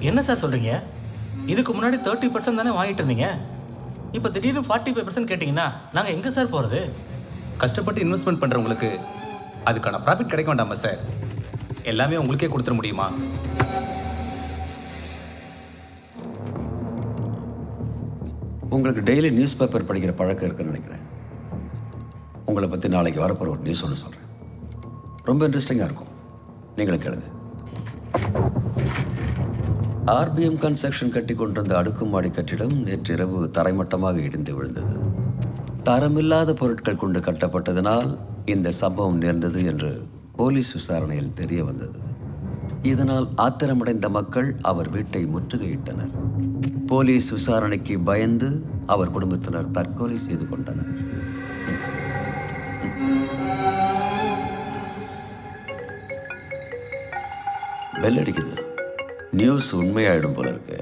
என்ன சார் சொல்கிறீங்க? இதுக்கு முன்னாடி 30% தானே வாங்கிட்டு இருந்தீங்க. இப்போ திடீர்னு 45% கேட்டிங்கன்னா நாங்கள் எங்கே சார் போகிறது? கஷ்டப்பட்டு இன்வெஸ்ட்மெண்ட் பண்ணுறவங்களுக்கு அதுக்கான ப்ராஃபிட் கிடைக்க வேண்டாமா சார்? எல்லாமே உங்களுக்கே கொடுத்துட முடியுமா? உங்களுக்கு டெய்லி நியூஸ் பேப்பர் படிக்கிற பழக்கம் இருக்குன்னு நினைக்கிறேன். உங்களை பற்றி நாளைக்கு வரப்போகிற ஒரு நியூஸ் ஒன்று சொல்கிறேன். ரொம்ப இன்ட்ரெஸ்டிங்காக இருக்கும். நீங்களும் கேளுங்க. ஆர்பிஎம் கன்ஸ்ட்ரக்ஷன் கட்டி கொண்டிருந்த அடுக்குமாடி கட்டிடம் நேற்றிரவு தரைமட்டமாக இடிந்து விழுந்தது. தரமில்லாத பொருட்கள் கொண்டு கட்டப்பட்டதனால் இந்த சம்பவம் நேர்ந்தது என்று போலீஸ் விசாரணையில் தெரிய வந்தது. இதனால் ஆத்திரமடைந்த மக்கள் அவர் வீட்டை முற்றுகையிட்டனர். போலீஸ் விசாரணைக்கு பயந்து அவர் குடும்பத்தினர் தற்கொலை செய்து கொண்டனர். பெல் அடிக்குது. நியூஸ் உண்மையாயிடும் போல இருக்கு.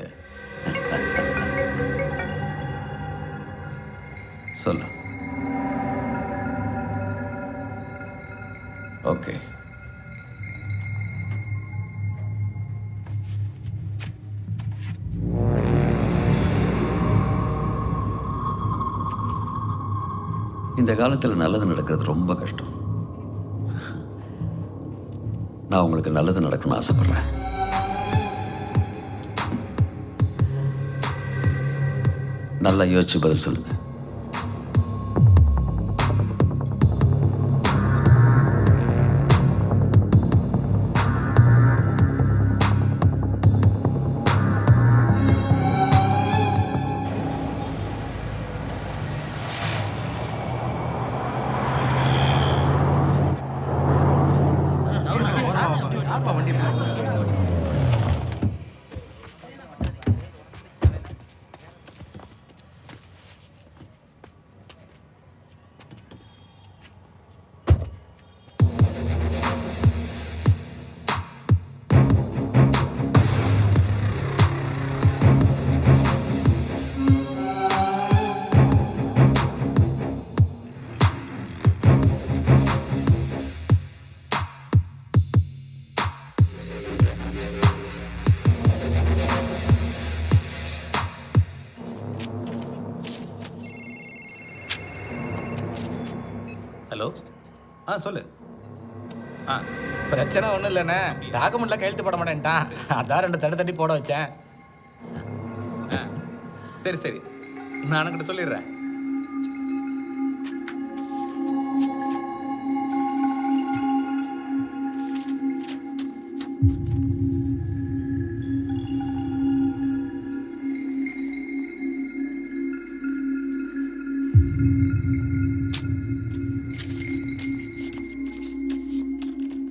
சொல்ல ஓகே. இந்த காலத்தில் நல்லது நடக்கிறது ரொம்ப கஷ்டம். நான் உங்களுக்கு நல்லது நடக்கணும்னு ஆசைப்படுறேன். நல்லா யோசிச்சு பதில் சொல்லுங்க. ஹலோ. சொல்லு. பிரச்சனை ஒன்றும் இல்லைண்ணே. டாக்குமெண்ட்லாம் கையெழுத்து போட மாட்டேன்ட்டான். அதான் 2 தட்டி போட வச்சேன். சரி சரி, நான் கிட்ட சொல்லிடுறேன்.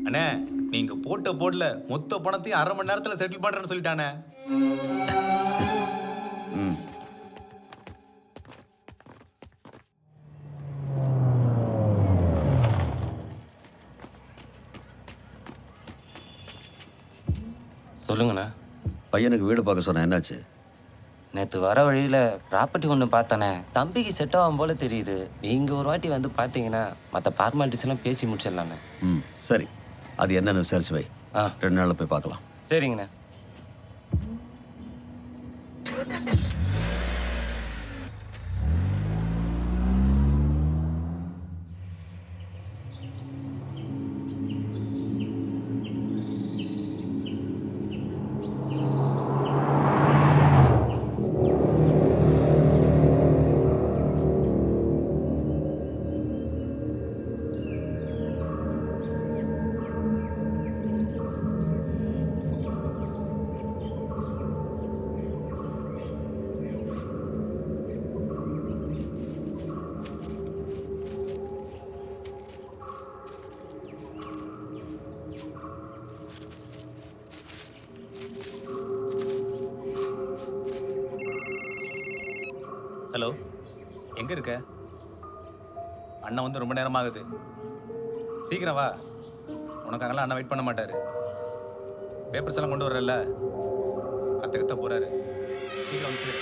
அண்ணே, நீங்க போட்ட போடல மொத்த பணத்தையும் 1/2 மணி நேரத்துல செட்டில் பண்றேன்னு சொல்லிட்டானே. சொல்லுங்கண்ணா. பையனுக்கு வீடு பார்க்க சொன்னேன், என்னாச்சு? நேற்று வர வழியில் ப்ராப்பர்ட்டி ஒன்று பார்த்தானே, தம்பிக்கு செட் ஆகும் போல தெரியுது. நீங்கள் ஒரு வாட்டி வந்து பார்த்தீங்கன்னா மற்ற ஃபார்மாலிட்டிஸ் எல்லாம் பேசி முடிச்சிடலாண்ணே. சரி, அது என்னன்னு விசாரிச்சு வை. 2 நாளில் போய் பார்க்கலாம். சரிங்கண்ணா. ஹலோ, எங்க இருக்க? அண்ணன் வந்து ரொம்ப நேரம் ஆகுது. சீக்கிரம் வா. உனக்காகலாம் அண்ணன் வெயிட் பண்ண மாட்டாரு. பேப்பர்ஸ் எல்லாம் கொண்டு வரல, கத்த போறாரு. சீக்கிரம் வந்து சேரு.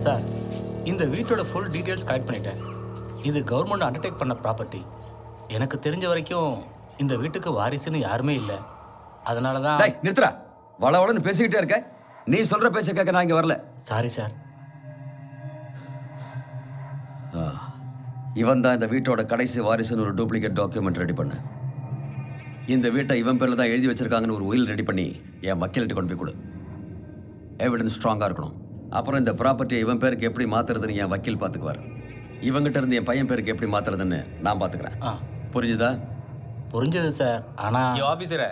சார், இந்த வீட்டோட ஃபுல் டீட்டெயில்ஸ் கலெக்ட் பண்ணிட்டேன். இது கவர்மெண்ட் அண்டர்டேக் பண்ண ப்ராப்பர்ட்டி. எனக்கு தெரிஞ்ச வரைக்கும் இந்த வீட்டுக்கு வாரிசுன்னு யாருமே இல்லை. அதனால தான். டேய் நிறுத்துறா, வளவளன்னு பேசிக்கிட்டே இருக்க. நீ சொல்ற பேச்ச கேட்க நான் இங்க வரல. Sorry sir. இவன் தான் இந்த வீட்டோட கடைசி வாரிசுன்னு ஒரு டூப்ளிகேட் டாக்குமெண்ட் ரெடி பண்ண. இந்த வீட்டை இவன் பேர்ல தான் எழுதி வச்சிருக்காங்கன்னு ஒரு உயில் ரெடி பண்ணி என் வக்கீல்கிட்ட கொண்டு போய் கொடு. எவிடன்ஸ் ஸ்ட்ராங்காக இருக்கணும். அப்புறம் இந்த ப்ராப்பர்ட்டியை இவன் பேருக்கு எப்படி மாத்துறதுன்னு என் வக்கீல் பார்த்துக்குவார். இவங்கிட்ட இருந்து என் பையன் பேருக்கு எப்படி மாத்துறதுன்னு நான் பார்த்துக்கிறேன். புரிஞ்சுதா? புரிஞ்சது சார். ஆனால் ஐயோ ஆஃபீஸரே,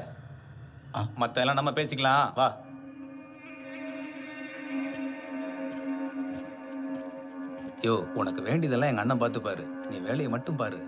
மற்ற எல்லாம் நம்ம பேசிக்கலாம் வா. ஐயோ உனக்கு வேண்டியதெல்லாம் எங்கள் அண்ணன் பார்த்துப்பாரு, நீ வேலையை மட்டும் பாரு.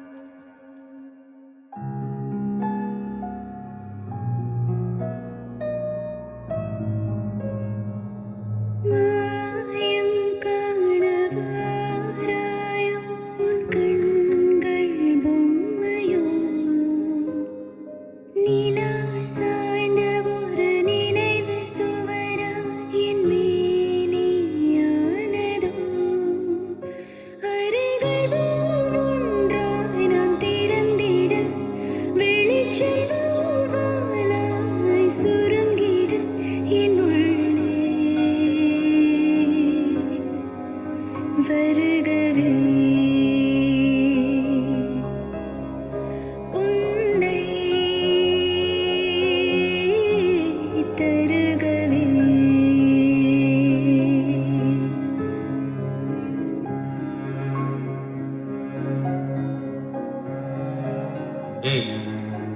ஏய்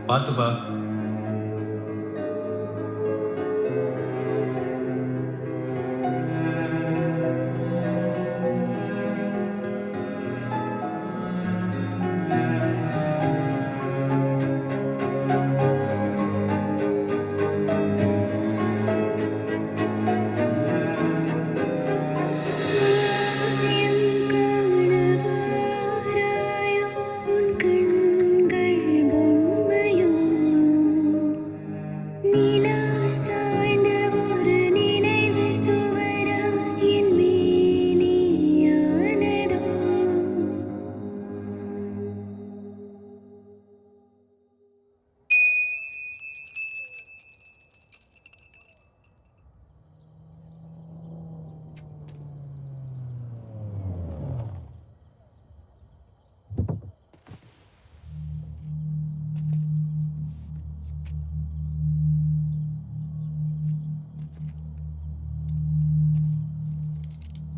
பார்த்துப்பா.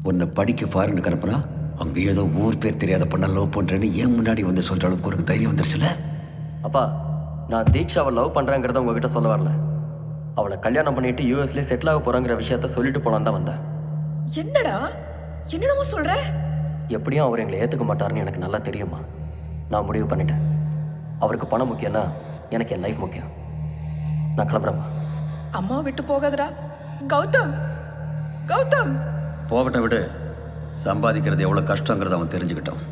உன்னை படிக்க ஃபாரினுக்கு அனுப்புனா அங்கே ஏதோ ஊர் பேர் தெரியாத பண்ண லவ் பண்ணுறேன்னு ஏன் முன்னாடி வந்து சொல்கிற அளவுக்கு உனக்கு தைரியம் வந்துருச்சுல? அப்பா, நான் தீக்ஷாவை லவ் பண்ணுறேங்கிறத உங்ககிட்ட சொல்ல வரல. அவளை கல்யாணம் பண்ணிட்டு யூஎஸ்லேயே செட்டில் ஆக போகிறேங்கிற விஷயத்த சொல்லிட்டு போலான்னு தான் வந்தேன். என்னடா என்னடா சொல்ற? எப்படியும் அவர் எங்களை ஏற்றுக்க மாட்டாருன்னு எனக்கு நல்லா தெரியுமா. நான் முடிவு பண்ணிட்டேன். அவருக்கு பணம் முக்கியம்னா எனக்கு என் லைஃப் முக்கியம். நான் கிளம்புறேம்மா. அம்மா விட்டு போகாதடா கௌதம். கௌதம் போகட்டும் விடு. சம்பாதிக்கிறது எவ்வளோ கஷ்டங்கிறத அவன் தெரிஞ்சுக்கிட்டான்.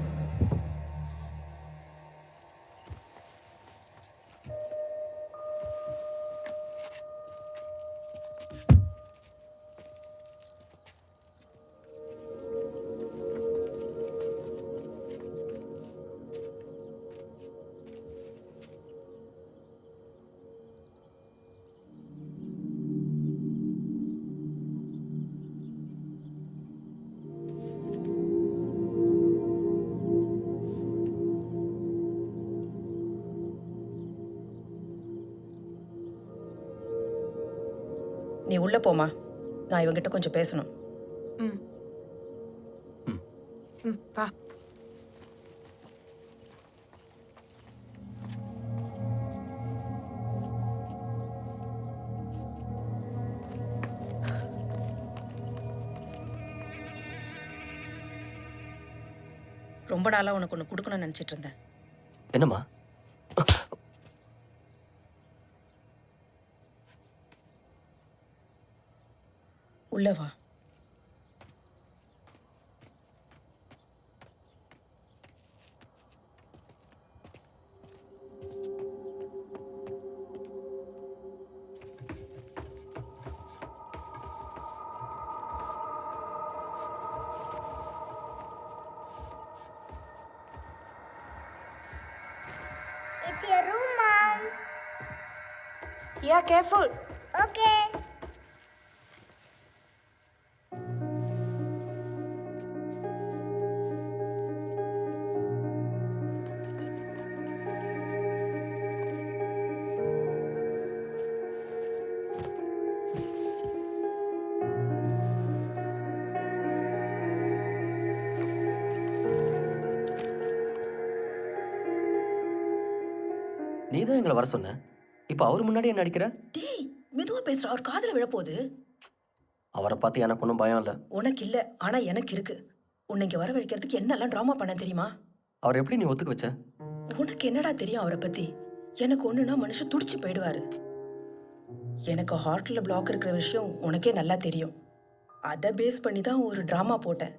நீ உள்ள போமா, நான் இவங்கிட்ட கொஞ்சம் பேசணும். வா. ரொம்ப நாளா உனக்கு ஒன்று கொடுக்கணும்னு நினச்சிட்டு இருந்தேன். என்னம்மா? உள்ள வா. That's your room, Mom. Yeah, careful. Okay. நீ தான் எங்களை வர சொன்ன இப்போ அவர் முன்னாடி என்ன நடிக்கிற? டேய் மெதுவா பேசுற, அவர் காதுல விழப்போகுது. அவரை பார்த்து எனக்கு ஒன்றும் பயம் இல்லை. உனக்கு இல்ல, ஆனா எனக்கு இருக்கு. உன்னை இங்க வரவழைக்கிறதுக்கு என்னெல்லாம் ட்ராமா பண்ண தெரியுமா? அவர் எப்படி நீ ஒத்துக்க வச்ச? உனக்கு என்னடா தெரியும் அவரை பத்தி? எனக்கு ஒண்ணுனா மனுஷன் துடிச்சு போயிடுவாரு. எனக்கு ஹார்ட்ல பிளாக் இருக்கிற விஷயம் உனக்கே நல்லா தெரியும். அதை பேஸ் பண்ணி தான் ஒரு ட்ராமா போட்டேன்.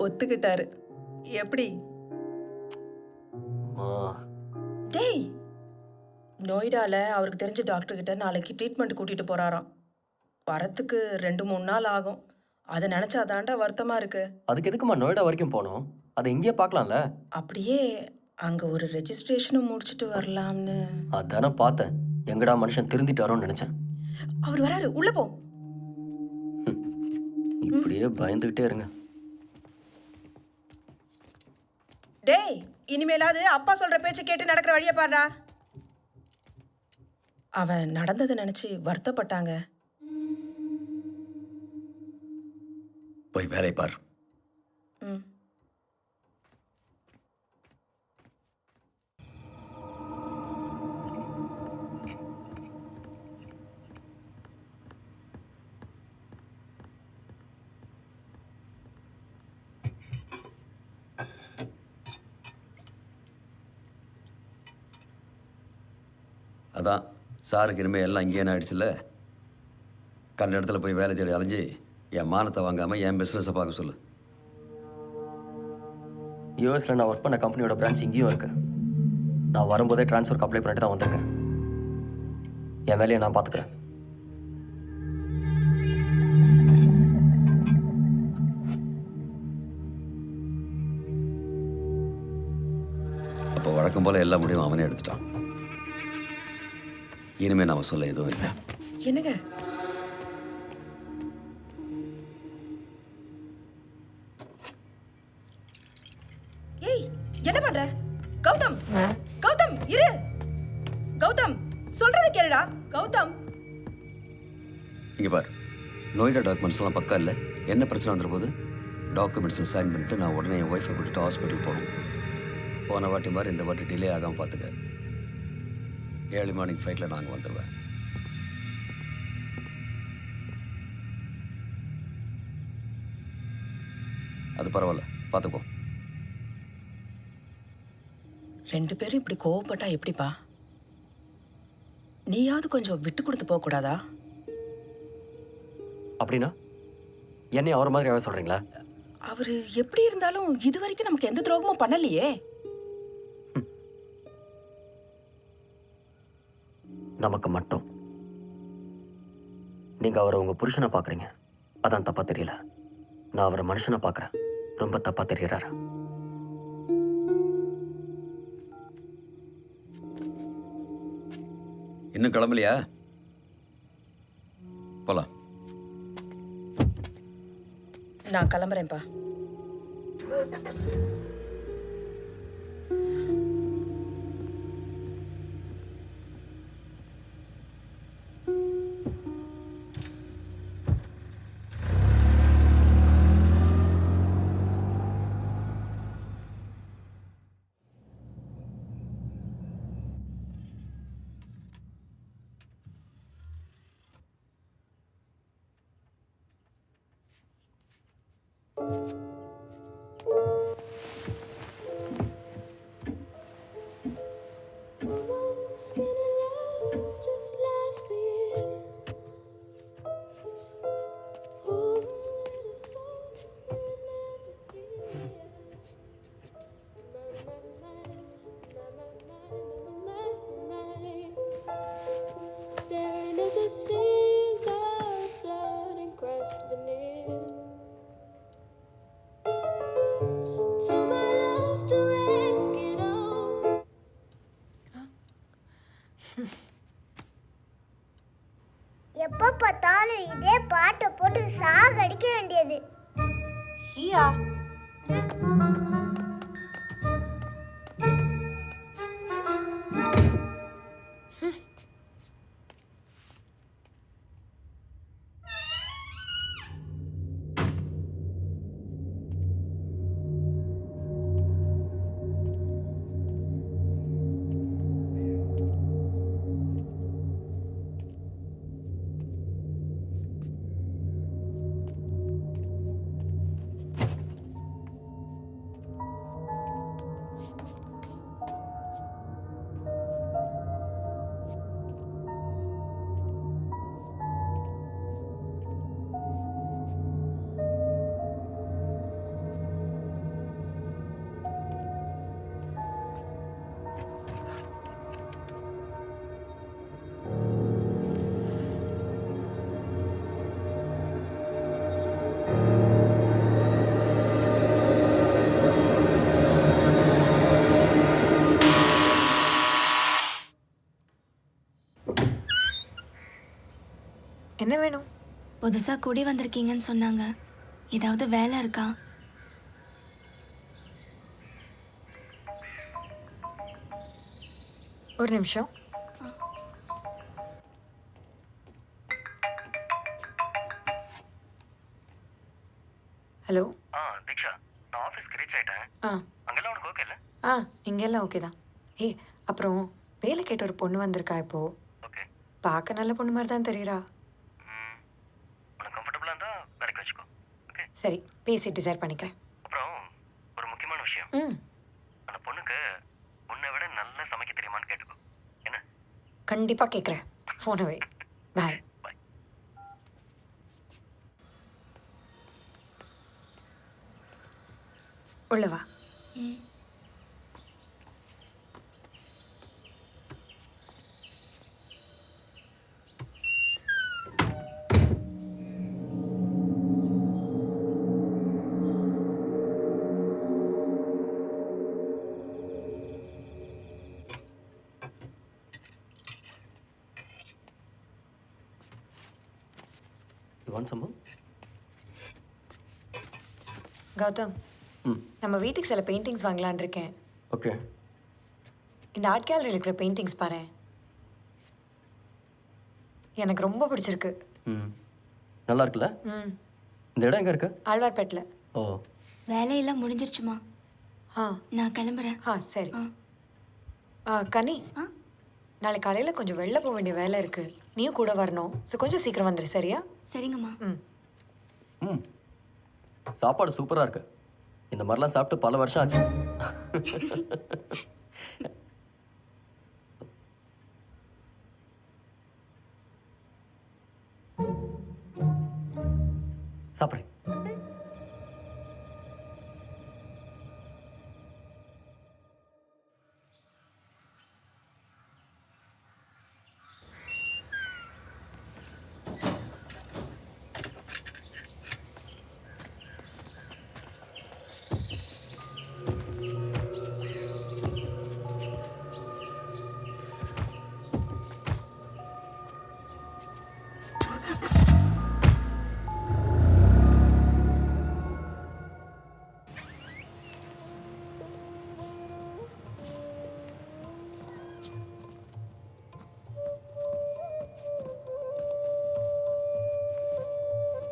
ஒத்துக்கிட்டாரு. எப்படி? அம்மா, டேய், நொய்டால அவருக்கு தெரிஞ்ச டாக்டர் கிட்ட நாளைக்கு ட்ரீட்மெண்ட் கூட்டிட்டு போறாராம். வரத்துக்கு 2-3 நாள் ஆகும். அதை நினைச்சாதாண்டா வருத்தமா இருக்கு. அதுக்கு எதுக்குமா நொய்டா வரைக்கும் போனோம்? அதை இங்கேயே பார்க்கலாம்ல. அப்படியே அங்க ஒரு ரெஜிஸ்ட்ரேஷனும் முடிச்சுட்டு வரலாம்னு. அதானே பார்த்தேன். எங்கடா மனுஷன் திருந்திட்டாரோன்னு நினைச்சேன். அவர் வராரு, உள்ள போ. இப்படியே பயந்துகிட்டே இருங்க. டேய், இனிமேலாவது அப்பா சொல்ற பேச்சு கேட்டு நடக்கிற வழியை பாருடா. அவன் நடந்ததை நினைச்சு வருத்தப்பட்டாங்க. போய் வேலை பார். ம். அதான் சாருக்கு இனிமேல் எல்லாம் இங்கேயே ஆயிடுச்சுல்ல. கண்ட இடத்துல போய் வேலை தேடி அலைஞ்சு என் மானத்தை வாங்காமல் என் பிஸ்னஸை பார்க்க சொல்லு. யூஎஸில் நான் ஒர்க் பண்ண கம்பெனியோட பிரான்ச் இங்கேயும் இருக்கு. நான் வரும்போதே ட்ரான்ஸ்ஃபருக்கு அப்ளை பண்ணிட்டு தான் வந்திருக்கேன். என் வேலையை நான் பார்த்துக்கிறேன். அப்போ வழக்கம் போல் எல்லா முடிவும் அவனே எடுத்துட்டான். இனிமேல் நாம சொல்ல எதுவும் இல்லை. என்னங்க? ஏய், என்ன பண்ற? கௌதம், கௌதம் இரு. கௌதம், சொல்றத கேளுடா. கௌதம், இங்கே பார், நோய்டா டாக்குமெண்ட்ஸ் எல்லாம் பக்கா இல்லை. என்ன பிரச்சனை வந்துட போகுது? டாக்குமெண்ட்ஸில் சைன் பண்ணிட்டு நான் உடனே என் ஒய்ஃபை கூட்டிட்டு ஹாஸ்பிட்டல் போகணும். போன வாட்டி மாதிரி இந்த வாட்டி டிலே ஆகாமல் பார்த்துக்க. ஏர்லி மார்னிங் ஃப்ளைட்டில் நாங்கள் வந்துடுவேன். அது பரவாயில்ல, பார்த்துக்கோ. 2 பேரும் இப்படி கோவப்பட்டா எப்படிப்பா? நீயாவது கொஞ்சம் விட்டு கொடுத்து போக கூடாதா? அப்படின்னா என்னை அவர் மாதிரி அவ சொல்கிறீங்களா? அவரு எப்படி இருந்தாலும் இது வரைக்கும் நமக்கு எந்த துரோகமும் பண்ணலையே. நமக்கு மட்டும். நீங்கள் அவரை உங்கள் புருஷனை பார்க்குறீங்க, அதான் தப்பாக தெரியல. நான் அவரை மனுஷனை பார்க்குறேன், ரொம்ப தப்பாக தெரியறாரு. இன்னும் கிளம்பலையா? போலாம். நான் கிளம்புறேன்ப்பா. Staring at the sink of blood and crushed veneer. என்ன வேணும்? புதுசா குடி வந்திருக்கீங்கன்னு சொன்னாங்க. ஏதாவது வேலை இருக்கா? ஒரு நிமிஷம். ஹலோ. தீக்ஷா, நான் ஆஃபீஸ்க்கு ரீச் ஆயிட்டேன். ஆ அங்கெல்லாம் உனக்கு ஓகே இல்லை? இங்கெல்லாம் ஓகே தான். ஏய், அப்புறம் வேலை கேட்ட ஒரு பொண்ணு வந்திருக்கா இப்போ. ஓகே. பார்க்க நல்ல பொண்ணு மாதிரி தான் தெரியுறா. உனக்கு கம்ஃபர்டபுளாக இருந்தால் வேலைக்கு வச்சுக்கோ. ஓகே. சரி, பேசி டிசைட் பண்ணிக்கிறேன். அப்புறம் ஒரு முக்கியமான விஷயம், ம் அந்த பொண்ணுக்கு உன்னை விட நல்லா சமைக்க தெரியுமான்னு கேட்டுக்கோ. என்ன? கண்டிப்பாக கேட்குறேன். ஃபோனை வை. பாய். பாய். உள்ள வா. ம். You want some more? Gautham, ம். நம்ம வீட்டுக்கு சில பெயிண்டிங்ஸ் வாங்கலான்னு இருக்கேன். ஓகே. இந்த ஆர்ட் கேலரியில் இருக்கிற பெயிண்டிங்ஸ் பாரு, எனக்கு ரொம்ப பிடிச்சிருக்கு. ம். நல்லா இருக்குல்ல? ம் இந்த இடம் எங்கே இருக்கு? ஆழ்வார்பேட்டில். ஓ. வேலையெல்லாம் முடிஞ்சிருச்சுமா? ஆ நான் கிளம்புறேன். சரி. ஆ. கனி, ஆ. நாளைக்கு காலையில் கொஞ்சம் வெளில போக வேண்டிய வேலை இருக்குது. நீயும் கூட வரணும். ஸோ கொஞ்சம் சீக்கிரம் வந்துடு, சரியா? சரிங்கம்மா. ம் ம். சாப்பாடு சூப்பராக இருக்கு. இந்த மாதிரிலாம் சாப்பிட்டு பல வருஷம் ஆச்சு. சாப்பிடு.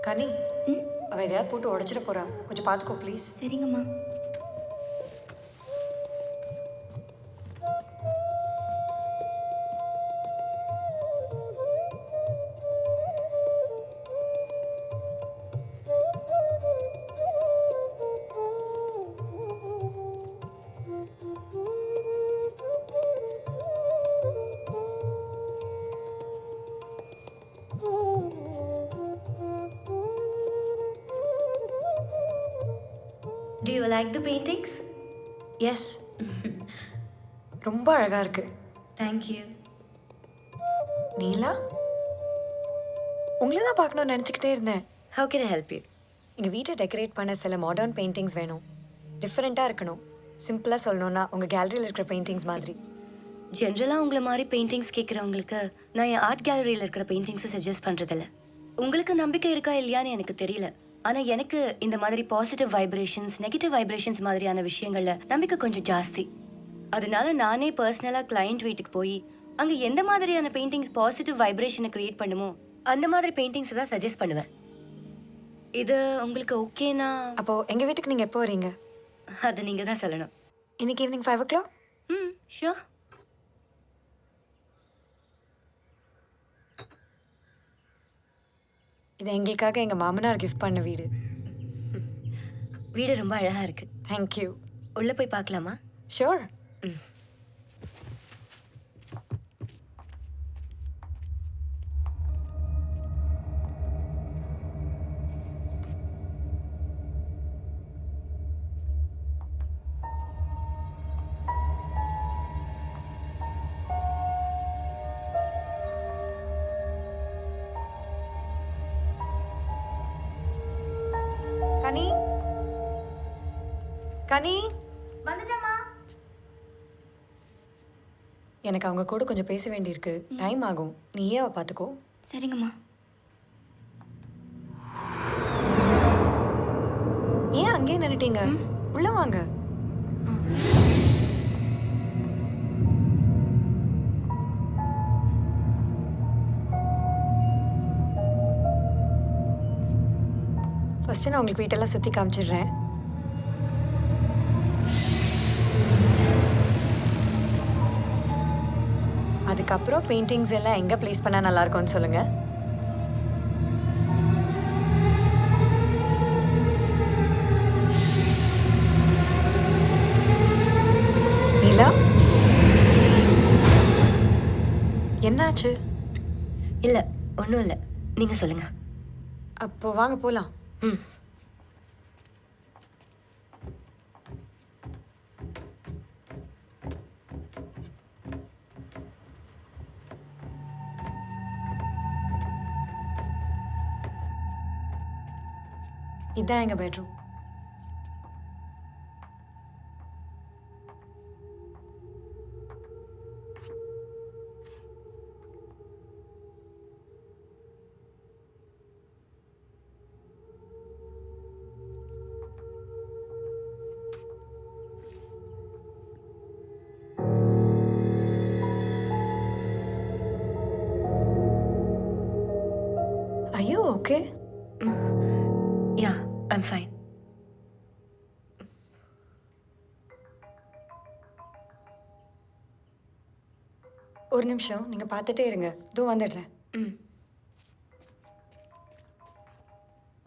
கனி, அவள் எதையாவது போட்டு உடச்சிட போறா. கொஞ்சம் பார்த்துக்கோ ப்ளீஸ். சரிங்கம்மா. Do you like the paintings? Yes, ரொம்ப அழகா இருக்கு. Thank you. நீலா, உங்களை தான் பார்க்கணும்னு நினச்சிக்கிட்டே இருந்தேன். How can I help you? எங்கள் வீட்டை டெக்கரேட் பண்ண சில மாடர்ன் பெயிண்டிங்ஸ் வேணும். டிஃப்ரெண்ட்டாக இருக்கணும். சிம்பிளாக சொல்லணும்னா உங்கள் கேலரியில் இருக்கிற பெயிண்டிங்ஸ் மாதிரி. ஜென்ரலாக உங்களை மாதிரி பெயிண்டிங்ஸ் கேட்குறவங்களுக்கு நான் என் ஆர்ட் கேலரியில் இருக்கிற பெயிண்டிங்ஸை சஜஸ்ட் பண்ணுறதில்ல. உங்களுக்கு நம்பிக்கை இருக்கா இல்லையான்னு எனக்கு தெரியல. ஆனா எனக்கு இந்த மாதிரி பாசிட்டிவ் வைப்ரேஷன்ஸ் நெகட்டிவ் வைப்ரேஷன்ஸ் மாதிரியான விஷயங்கள்ல நம்பிக்கை கொஞ்சம் ஜாஸ்தி. அதனால நானே பர்சனலா கிளையண்ட் வீட்டுக்கு போய் அங்க எந்த மாதிரியான பெயிண்டிங்ஸ் பாசிட்டிவ் வைப்ரேஷனை கிரியேட் பண்ணுமோ அந்த மாதிரி பெயிண்டிங்ஸ் தான் சஜஸ்ட் பண்ணுவேன். இது உங்களுக்கு ஓகேனா? அப்போ எங்க வீட்டுக்கு நீங்க எப்போ வரீங்க? அது நீங்க தான் சொல்லணும். இன்னைக்கு ஈவினிங் 5 o'clock. ஷூர். இது எங்களுக்காக எங்க மாமனார் கிஃப்ட் பண்ண வீடு. வீடு ரொம்ப அழகா இருக்கு. தேங்க்யூ. உள்ள போய் பார்க்கலாமா? ஷோர். கனி கனி எனக்கு அவங்க கூட கொஞ்சம் பேச வேண்டியிருக்கு. டைம் ஆகும். நீயே அவ பார்த்துக்கோ. சரிங்கம்மா. ஏன் அங்கேயே நின்னுட்டீங்க? உள்ள வாங்க. ஃபர்ஸ்ட் நான் உங்களுக்கு வீட்டெல்லாம் சுற்றி காமிச்சிடுறேன். அதுக்கப்புறம் பெயிண்டிங்ஸ் எல்லாம் எங்கே ப்ளேஸ் பண்ணால் நல்லா இருக்கும்னு சொல்லுங்க. நீலா, என்னாச்சு? இல்ல ஒன்றும் இல்லை, நீங்க சொல்லுங்க. அப்போ வாங்க போகலாம். ம். இதான் எங்கள் bedroom. Are you okay? Yeah, I'm fine. ஒரு நிமிஷம் நீங்கள் பார்த்துட்டே இருங்க. இதோ வந்துடுறேன். ம்.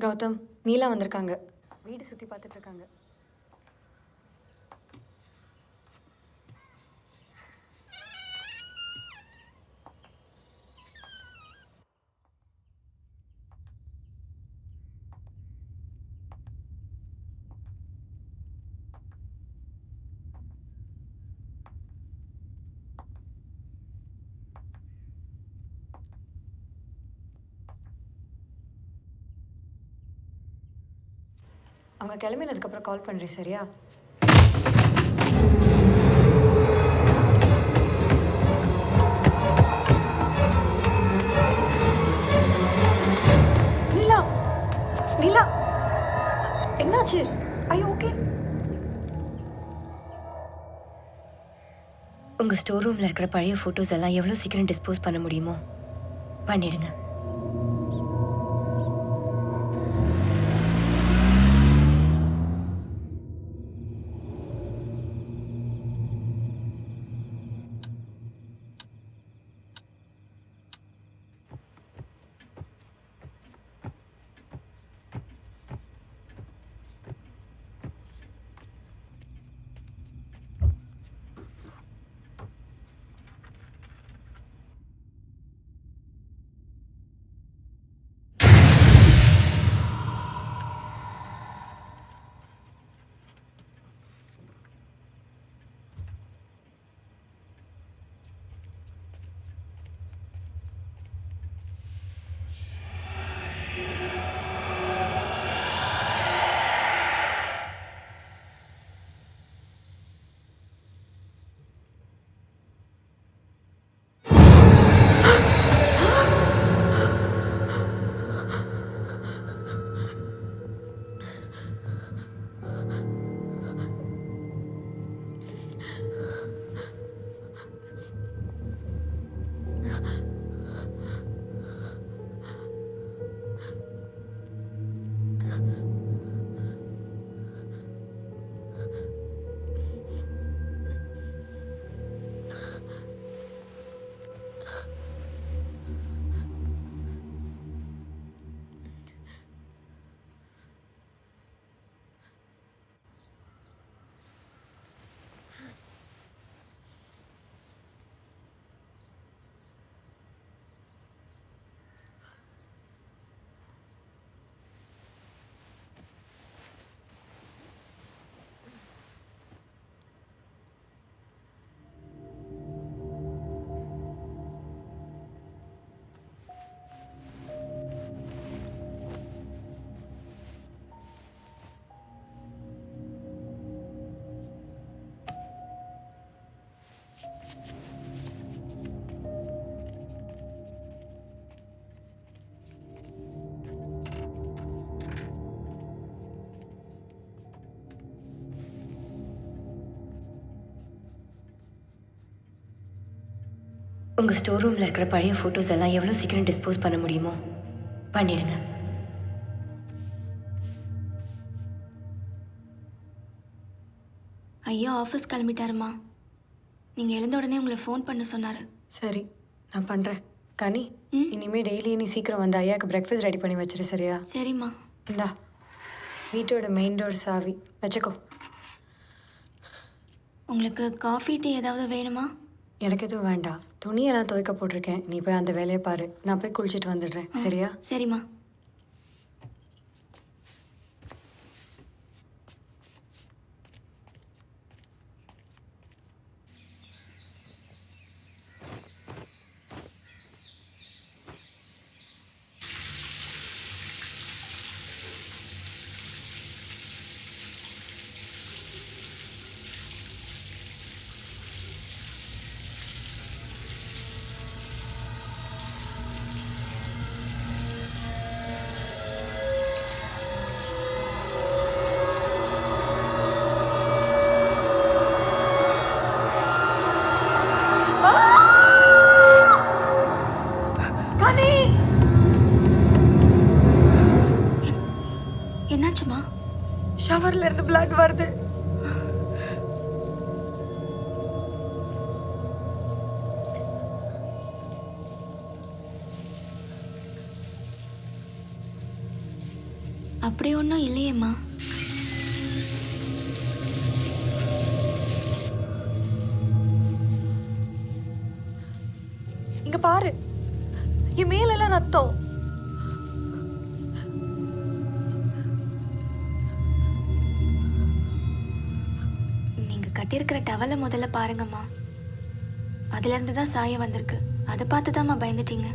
கௌதம், நீலா வந்திருக்காங்க. வீடு சுற்றி பார்த்துட்டு இருக்காங்க. அவங்க கிளம்பினதுக்கப்புறம் கால் பண்ணுறேன், சரியா? நீலா, நீலா, என்னாச்சு? ஐயோ, ஓகே. உங்க ஸ்டோர் ரூம்ல இருக்கிற பழைய போட்டோஸ் எல்லாம் எவ்வளவு சீக்கிரம் டிஸ்போஸ் பண்ண முடியுமோ பண்ணிடுங்க. உங்கள் ஸ்டோர் ரூமில் இருக்கிற பழைய ஃபோட்டோஸ் எல்லாம் எவ்வளோ சீக்கிரம் டிஸ்போஸ் பண்ண முடியுமோ பண்ணிடுங்க. ஐயா ஆஃபீஸ் கிளம்பிட்டாருமா. நீங்கள் எழுந்த உடனே உங்களை ஃபோன் பண்ண சொன்னார். சரி, நான் பண்ணுறேன். கனி, இனிமேல் டெய்லி நீ சீக்கிரம் வந்து ஐயாவுக்கு பிரேக்ஃபாஸ்ட் ரெடி பண்ணி வச்சிரு, சரியா? சரிம்மா. இந்தா வீட்டோட மெயின் டோர் சாவி வச்சுக்கோ. உங்களுக்கு காஃபி டீ ஏதாவது வேணுமா? எனக்கு எதுவும் வேண்டாம். துணியெல்லாம் துவைக்க போட்டிருக்கேன். நீ போய் அந்த வேலையை பாரு. நான் போய் குளிச்சுட்டு வந்துடுறேன், சரியா? சரிம்மா. என்னாச்சுமா? ஷவர்ல இருந்து பிளட் வருது. அப்படி ஒன்றும் இல்லையேம்மா. இங்க பாரு, என் மேலெல்லாம் ரத்தம். நீங்கள் கட்டியிருக்கிற டவலை முதல்ல பாருங்கம்மா. அதுலேருந்து தான் சாயம் வந்திருக்கு. அதை பார்த்து தாம்மா பயந்துட்டீங்க.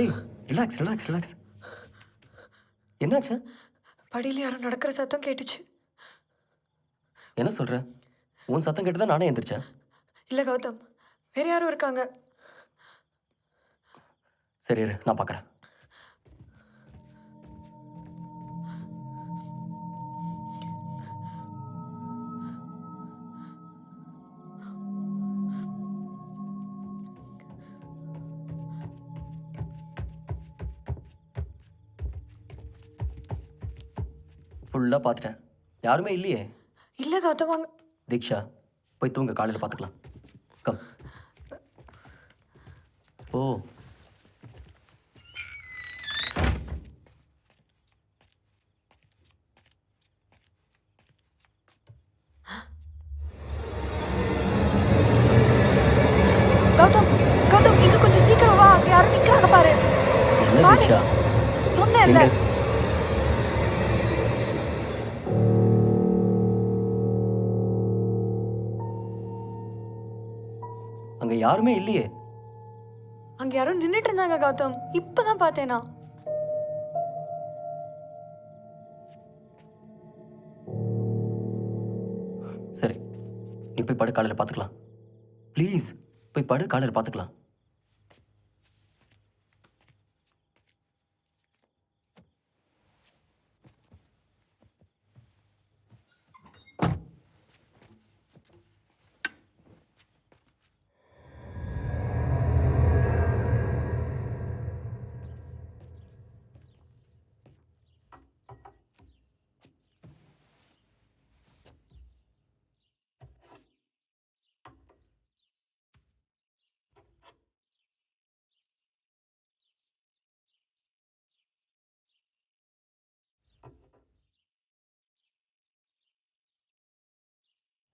ஏய் ரிலாக்ஸ் ரிலாக்ஸ் ரிலாக்ஸ். என்னாச்சு? படியில் யாரும் நடக்கிற சத்தம் கேட்டுச்சு. என்ன சொல்ற? உன் சத்தம் கேட்டு தான் நானே எந்திரிச்சேன். இல்லை கௌதம், வேற யாரும் இருக்காங்க. சரி இரு, நான் பார்க்குறேன். ஃபுல்லாக பார்த்துட்டேன், யாருமே இல்லையே. இல்லை கௌதம், வாங்க. தீக்ஷா போய் தூங்க, காலையில் பார்த்துக்கலாம். கம். ஓ கௌதம், கௌதம், இங்க கொஞ்சம் சீக்கிரம் வா. அங்க யாரும் நிக்கிறாங்க பாரு. என்ன பாரு. தீக்ஷா? சொன்னேன்ல. எங்க? அங்க யாருமே இல்லையே. அங்க யாரும் நின்னுட்டு இருந்தாங்க கௌதம், இப்பதான் பார்த்தேனா. சரி நீ போய் படு, காலையில் பார்த்துக்கலாம். ப்ளீஸ் போய் படு, காலையில் பார்த்துக்கலாம்.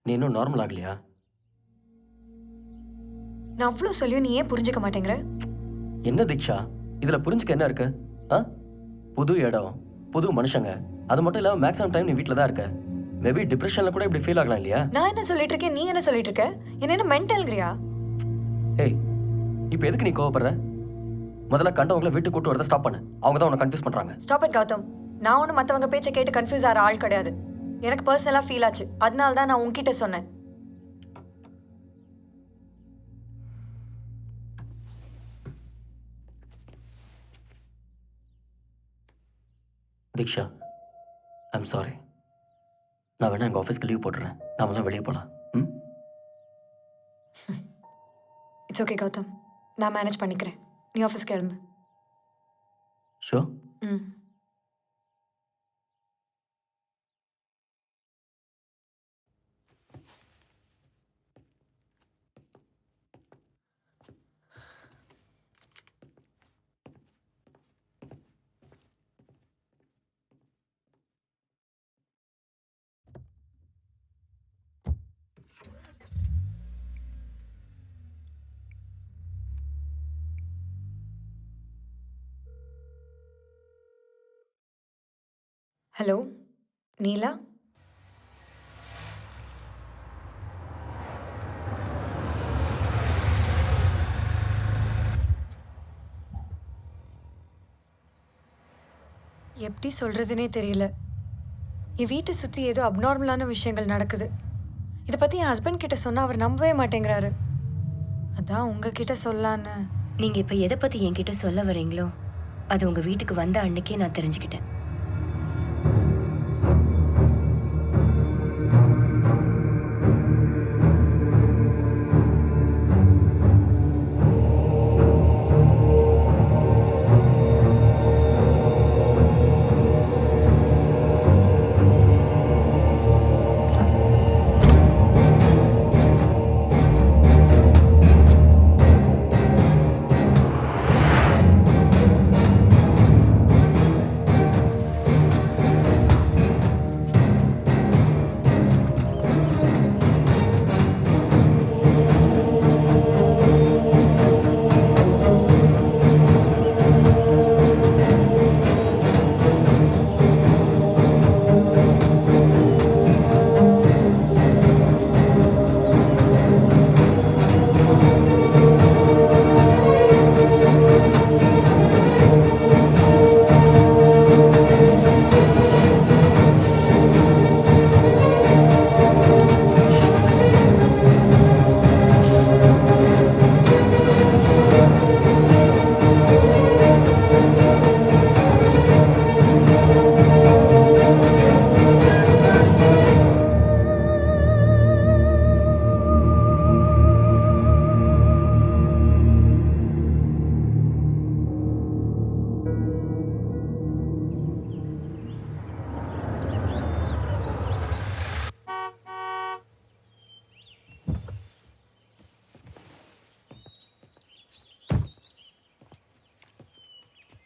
நீ இன்னும் நார்மல் ஆகலையா? நான் அவ்வளோ சொல்லியும் நீ ஏன் புரிஞ்சுக்க மாட்டேங்கிற? என்ன தீக்ஷா இதில் புரிஞ்சுக்க என்ன இருக்கு? ஆ, புது இடம், புது மனுஷங்க, அது மட்டும் இல்லாமல் மேக்ஸிமம் டைம் நீ வீட்டில் தான் இருக்க. மேபி டிப்ரெஷனில் கூட இப்படி ஃபீல் ஆகலாம் இல்லையா? நான் என்ன சொல்லிட்டு இருக்கேன், நீ என்ன சொல்லிட்டு இருக்க? என்ன மென்டல்ங்கிறியா? ஏய் இப்போ எதுக்கு நீ கோவப்படுற? முதல்ல கண்டவங்கள வீட்டுக்கு கூட்டு வரதை ஸ்டாப் பண்ணு. அவங்க தான் உன்னை கன்ஃபியூஸ் பண்ணுறாங்க. Stop it Gautham. நான் ஒன்றும் மற்றவங்க பேச்சை கேட்டு கன்ஃபியூஸ் ஆகிற ஆள் கிடையாது. எனக்கு பர்சனலாக ஃபீல் ஆச்சு, அதனால தான் நான் உன்கிட்ட சொன்னேன். தீக்ஷா ஐம் சாரி. நான் வேணா எங்கள் ஆஃபீஸ்க்கு லீவ் போட்டுறேன், நாமெல்லாம் வெளியே போகலாம். ம், இட்ஸ் ஓகே கௌதம், நான் மேனேஜ் பண்ணிக்கிறேன். நீ ஆஃபீஸ் கிளம்பு. ஷோ. ம். ஹலோ நீலா, எப்படி சொல்கிறதுனே தெரியல. என் வீட்டை சுற்றி ஏதோ அப்நார்மலான விஷயங்கள் நடக்குது. இதை பற்றி என் ஹஸ்பண்ட் கிட்ட சொன்னால் அவர் நம்பவே மாட்டேங்கிறாரு. அதான் உங்ககிட்ட சொல்லலான்னு. நீங்க இப்ப எதை பத்தி என்கிட்ட சொல்ல வரீங்களோ அது உங்க வீட்டுக்கு வந்த அன்னைக்கே நான் தெரிஞ்சுக்கிட்டேன்.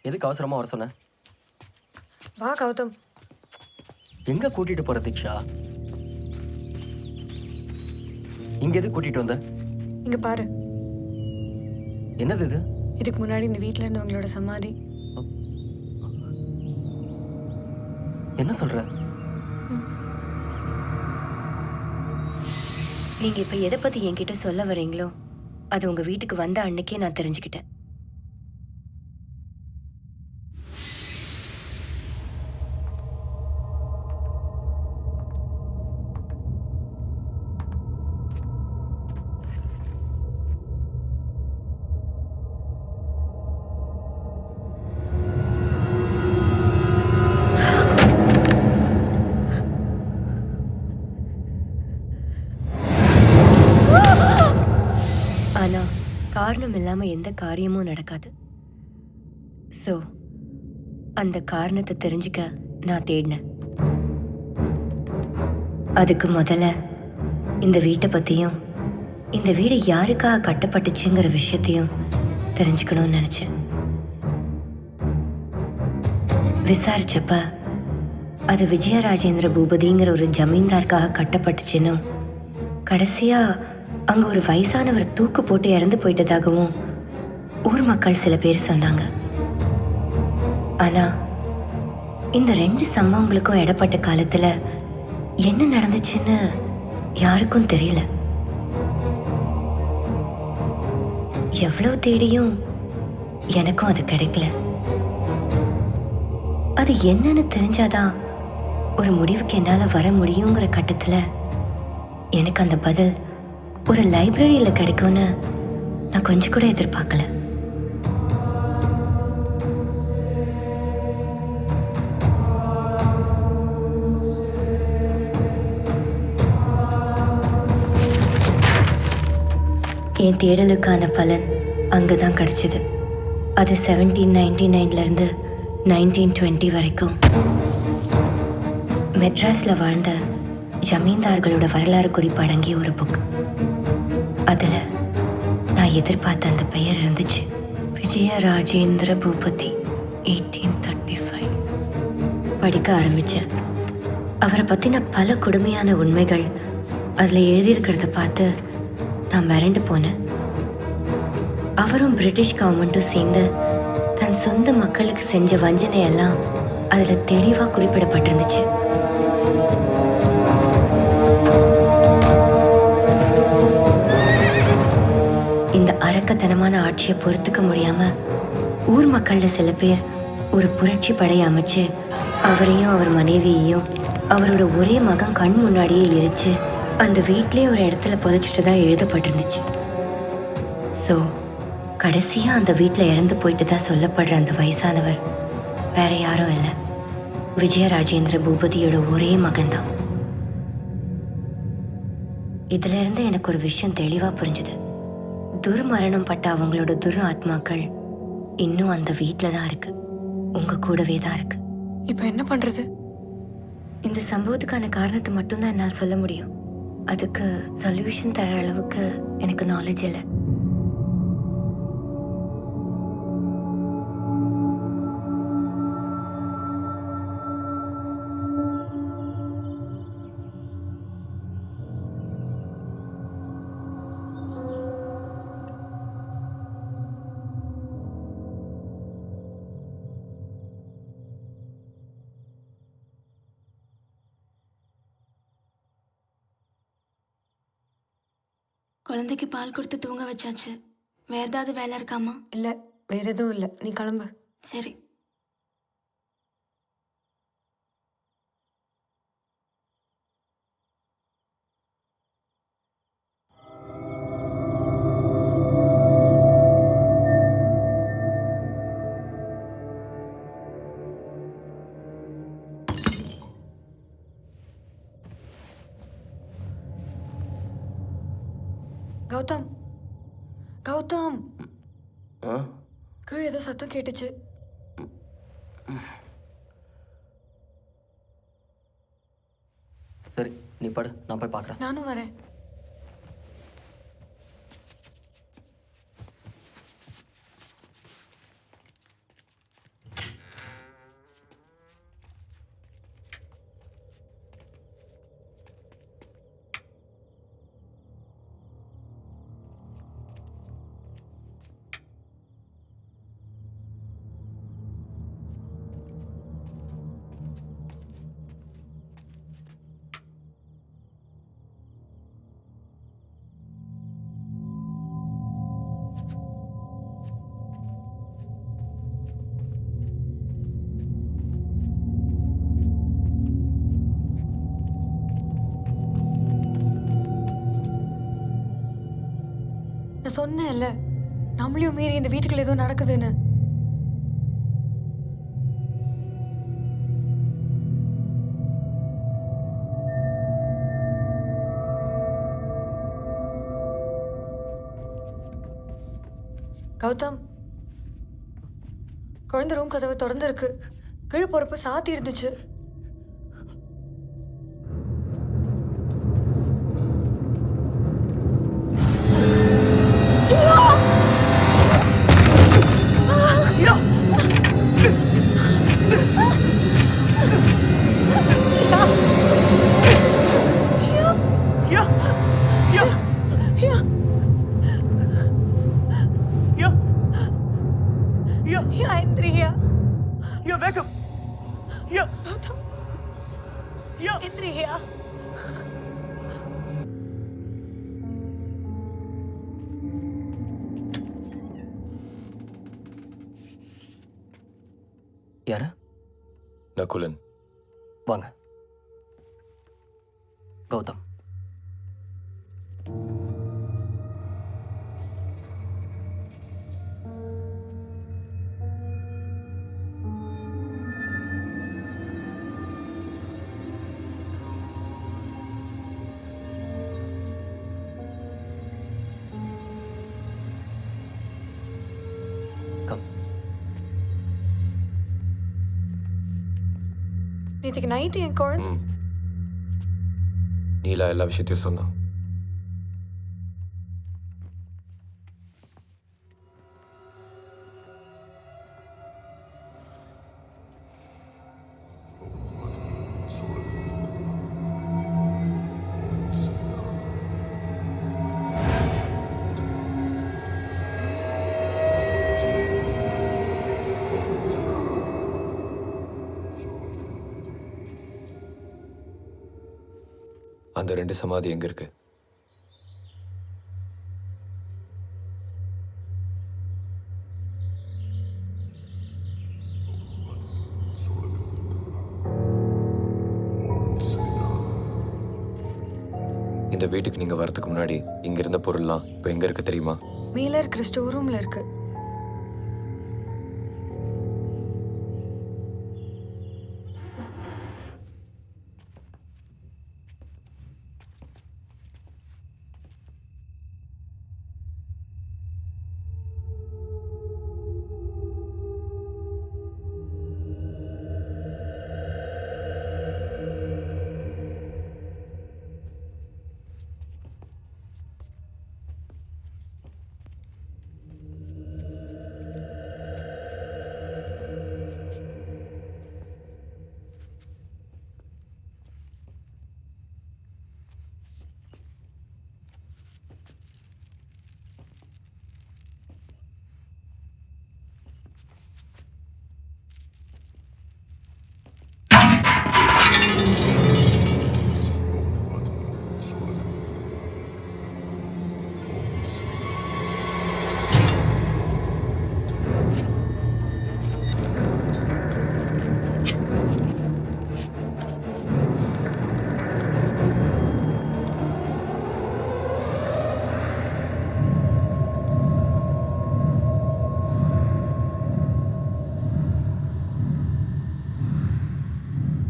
எதுக்கு அவசரமாக வர சொன்னேன்? வா கௌதம். எங்கே கூட்டிகிட்டு போகிற தீக்ஷா? இங்கே எதுக்கு கூட்டிகிட்டு வந்த? இங்க பாரு, என்னது இது? இதுக்கு முன்னாடி இந்த வீட்டில் இருந்தவங்களோட சமாதி. என்ன சொல்கிற? நீங்க இப்ப எதை பத்தி என்கிட்ட சொல்ல வரீங்களோ அது உங்க வீட்டுக்கு வந்த அன்னைக்கே நான் தெரிஞ்சுக்கிட்டேன். ஆனா காரணம் இல்லாம எந்த காரியமும் நடக்காது. சோ அந்த காரணத்தை தெரிஞ்சுக்க நான் தேடினேன். அதுக்கு முதல்ல இந்த வீட்டை பத்தியும் இந்த வீடு யாருக்காக கட்டப்பட்டுச்சுங்கிற விஷயத்தையும் தெரிஞ்சுக்கணும்னு நினைச்சேன். விசாரிச்சப்ப அது விஜயராஜேந்திர பூபதிங்கிற ஒரு ஜமீன்தாருக்காக கட்டப்பட்டுச்சுன்னு, கடைசியா அங்க ஒரு வயசானவர் தூக்கு போட்டு இறந்து போயிட்டதாகவும் ஊர் மக்கள் சில பேர் சொன்னாங்க. ஆனா இந்த 2 சம்பவங்களுக்கும் இடப்பட்ட காலத்துல என்ன நடந்துச்சுன்னு யாருக்கும் தெரியல. எவ்வளவு தேடியும் எனக்கும் அது கிடைக்கல. அது என்னன்னு தெரிஞ்சாதான் ஒரு முடிவுக்கு என்னால வர முடியுங்கிற கட்டத்துல எனக்கு அந்த பதில் ஒரு லைப்ரரியில கிடைக்கும்னு நான் கொஞ்சம் கூட எதிர்பார்க்கல. என் தேடலுக்கான பலன் அங்கதான் கிடைச்சது. அது 1799 இருந்து 1920 வரைக்கும் மெட்ராஸ்ல வாழ்ந்த ஜமீன்தார்களோட வரலாறு குறிப்பு அடங்கிய ஒரு புக். அதுல நான் எதிர்பார்த்த அந்த பெயர் இருந்துச்சு, விஜயராஜேந்திர பூபதி 1835. படிக்க ஆரம்பிச்சேன். அவரை பத்தின பல கொடுமையான உண்மைகள் அதுல எழுதியிருக்கிறத பார்த்து நான் மிரண்டு போனேன். அவரும் பிரிட்டிஷ் கவர்மெண்ட்டும் சேர்ந்து தன் சொந்த மக்களுக்கு செஞ்ச வஞ்சனை எல்லாம் அதுல தெளிவா குறிப்பிடப்பட்டிருந்துச்சு. இந்த அரக்கத்தனமான ஆட்சியை பொறுத்துக்க முடியாம ஊர் மக்கள்ல சில பேர் ஒரு புரட்சி படையை அமைச்சு அவரையும் அவர் மனைவியையும் அவரோட ஒரே மகன் கண் முன்னாடியே எரிச்சு அந்த வீட்லயே ஒரு இடத்துல புதைச்சிட்டு தான் எழுதப்பட்டிருந்துச்சு. ஸோ கடைசியா அந்த வீட்டில் இறந்து போயிட்டு தான் சொல்லப்படுற அந்த வயசானவர் வேற யாரும் இல்லை, விஜயராஜேந்திர பூபதியோட ஒரே மகன்தான். இதுல இருந்து எனக்கு ஒரு விஷயம் தெளிவா புரிஞ்சுது. துர்மரணம் பட்ட அவங்களோட துர் ஆத்மாக்கள் இன்னும் அந்த வீட்டில தான் இருக்கு, உங்க கூடவே தான் இருக்கு. இப்போ என்ன பண்றது? இந்த சம்பவத்துக்கான காரணத்தை மட்டும்தான் என்னால் சொல்ல முடியும். அதுக்கு சொல்யூஷன் தர அளவுக்கு எனக்கு நாலேஜ் இல்லை. குழந்தைக்கு பால் கொடுத்து தூங்க வச்சாச்சு. வேற ஏதாவது வேலை இருக்காமா? இல்லை, வேற எதுவும் இல்லை, நீ கிளம்பு. சரி. கௌதம், கௌதம், ஆ? கீழே ஏதோ சத்தம் கேட்டுச்சு. சரி, நீ படு, நான் போய் பார்க்குறேன். நானும் வரேன். சொன்னேன்ல நம்மளையும் மீறி இந்த வீட்டுக்குள்ள ஏதோ நடக்குதுன்னு. கௌதம், குழந்தை ரூம் கதவு திறந்து இருக்கு. கீழே போறப்ப சாத்தி இருந்துச்சு. Indriya. wake up. Indriya. யாரு? நகுலன். வாங்க. கௌதம். நேற்றுக்கு நைட்டு என் குழந்தை நீலா எல்லா விஷயத்தையும் சொன்னான். அந்த 2 சமாதி எங்க இருக்கு? இந்த வீட்டுக்கு நீங்க வரதுக்கு முன்னாடி இங்க இருந்த பொருள்லாம் இப்ப எங்க இருக்கு தெரியுமா? மேல இருக்கிற ஸ்டோர் ரூம்ல இருக்கு.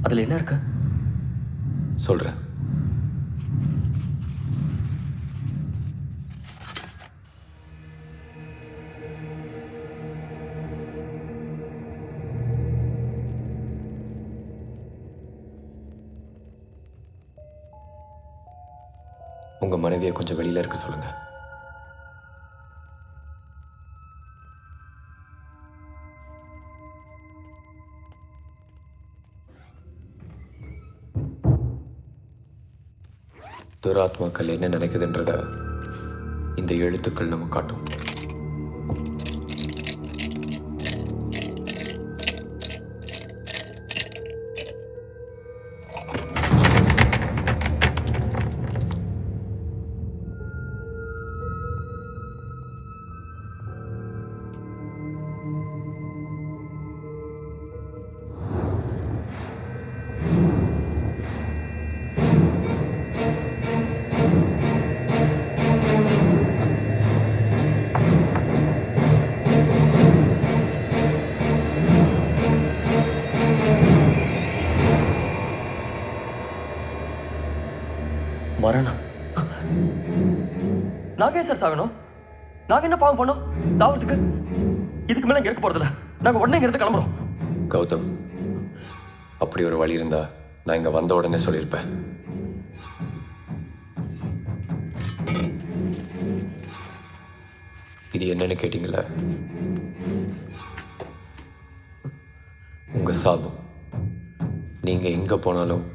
அதுல என்ன இருக்கு? சொல்றேன். உங்க மனைவியை கொஞ்சம் வெளியில இருக்க சொல்லுங்க. துராத்மாக்கள் என்ன நினைக்குதுன்றத இந்த எழுத்துக்கள் நம்ம காட்டும். மரணம். நாங்க ஏன் சார் சாகணும்? நாங்க என்ன பாவம் பண்ணோம் சாவறதுக்கு? இதுக்கு மேல இங்க இருக்க போறதில்ல. நாங்க உடனே இங்க இருந்து கிளம்புறோம். கௌதம், அப்படி ஒரு வழி இருந்தா நான் இங்க வந்த உடனே சொல்லியிருப்பேன். இது என்னன்னு கேட்டீங்களா? உங்க சாபம். நீங்க எங்க போனாலும்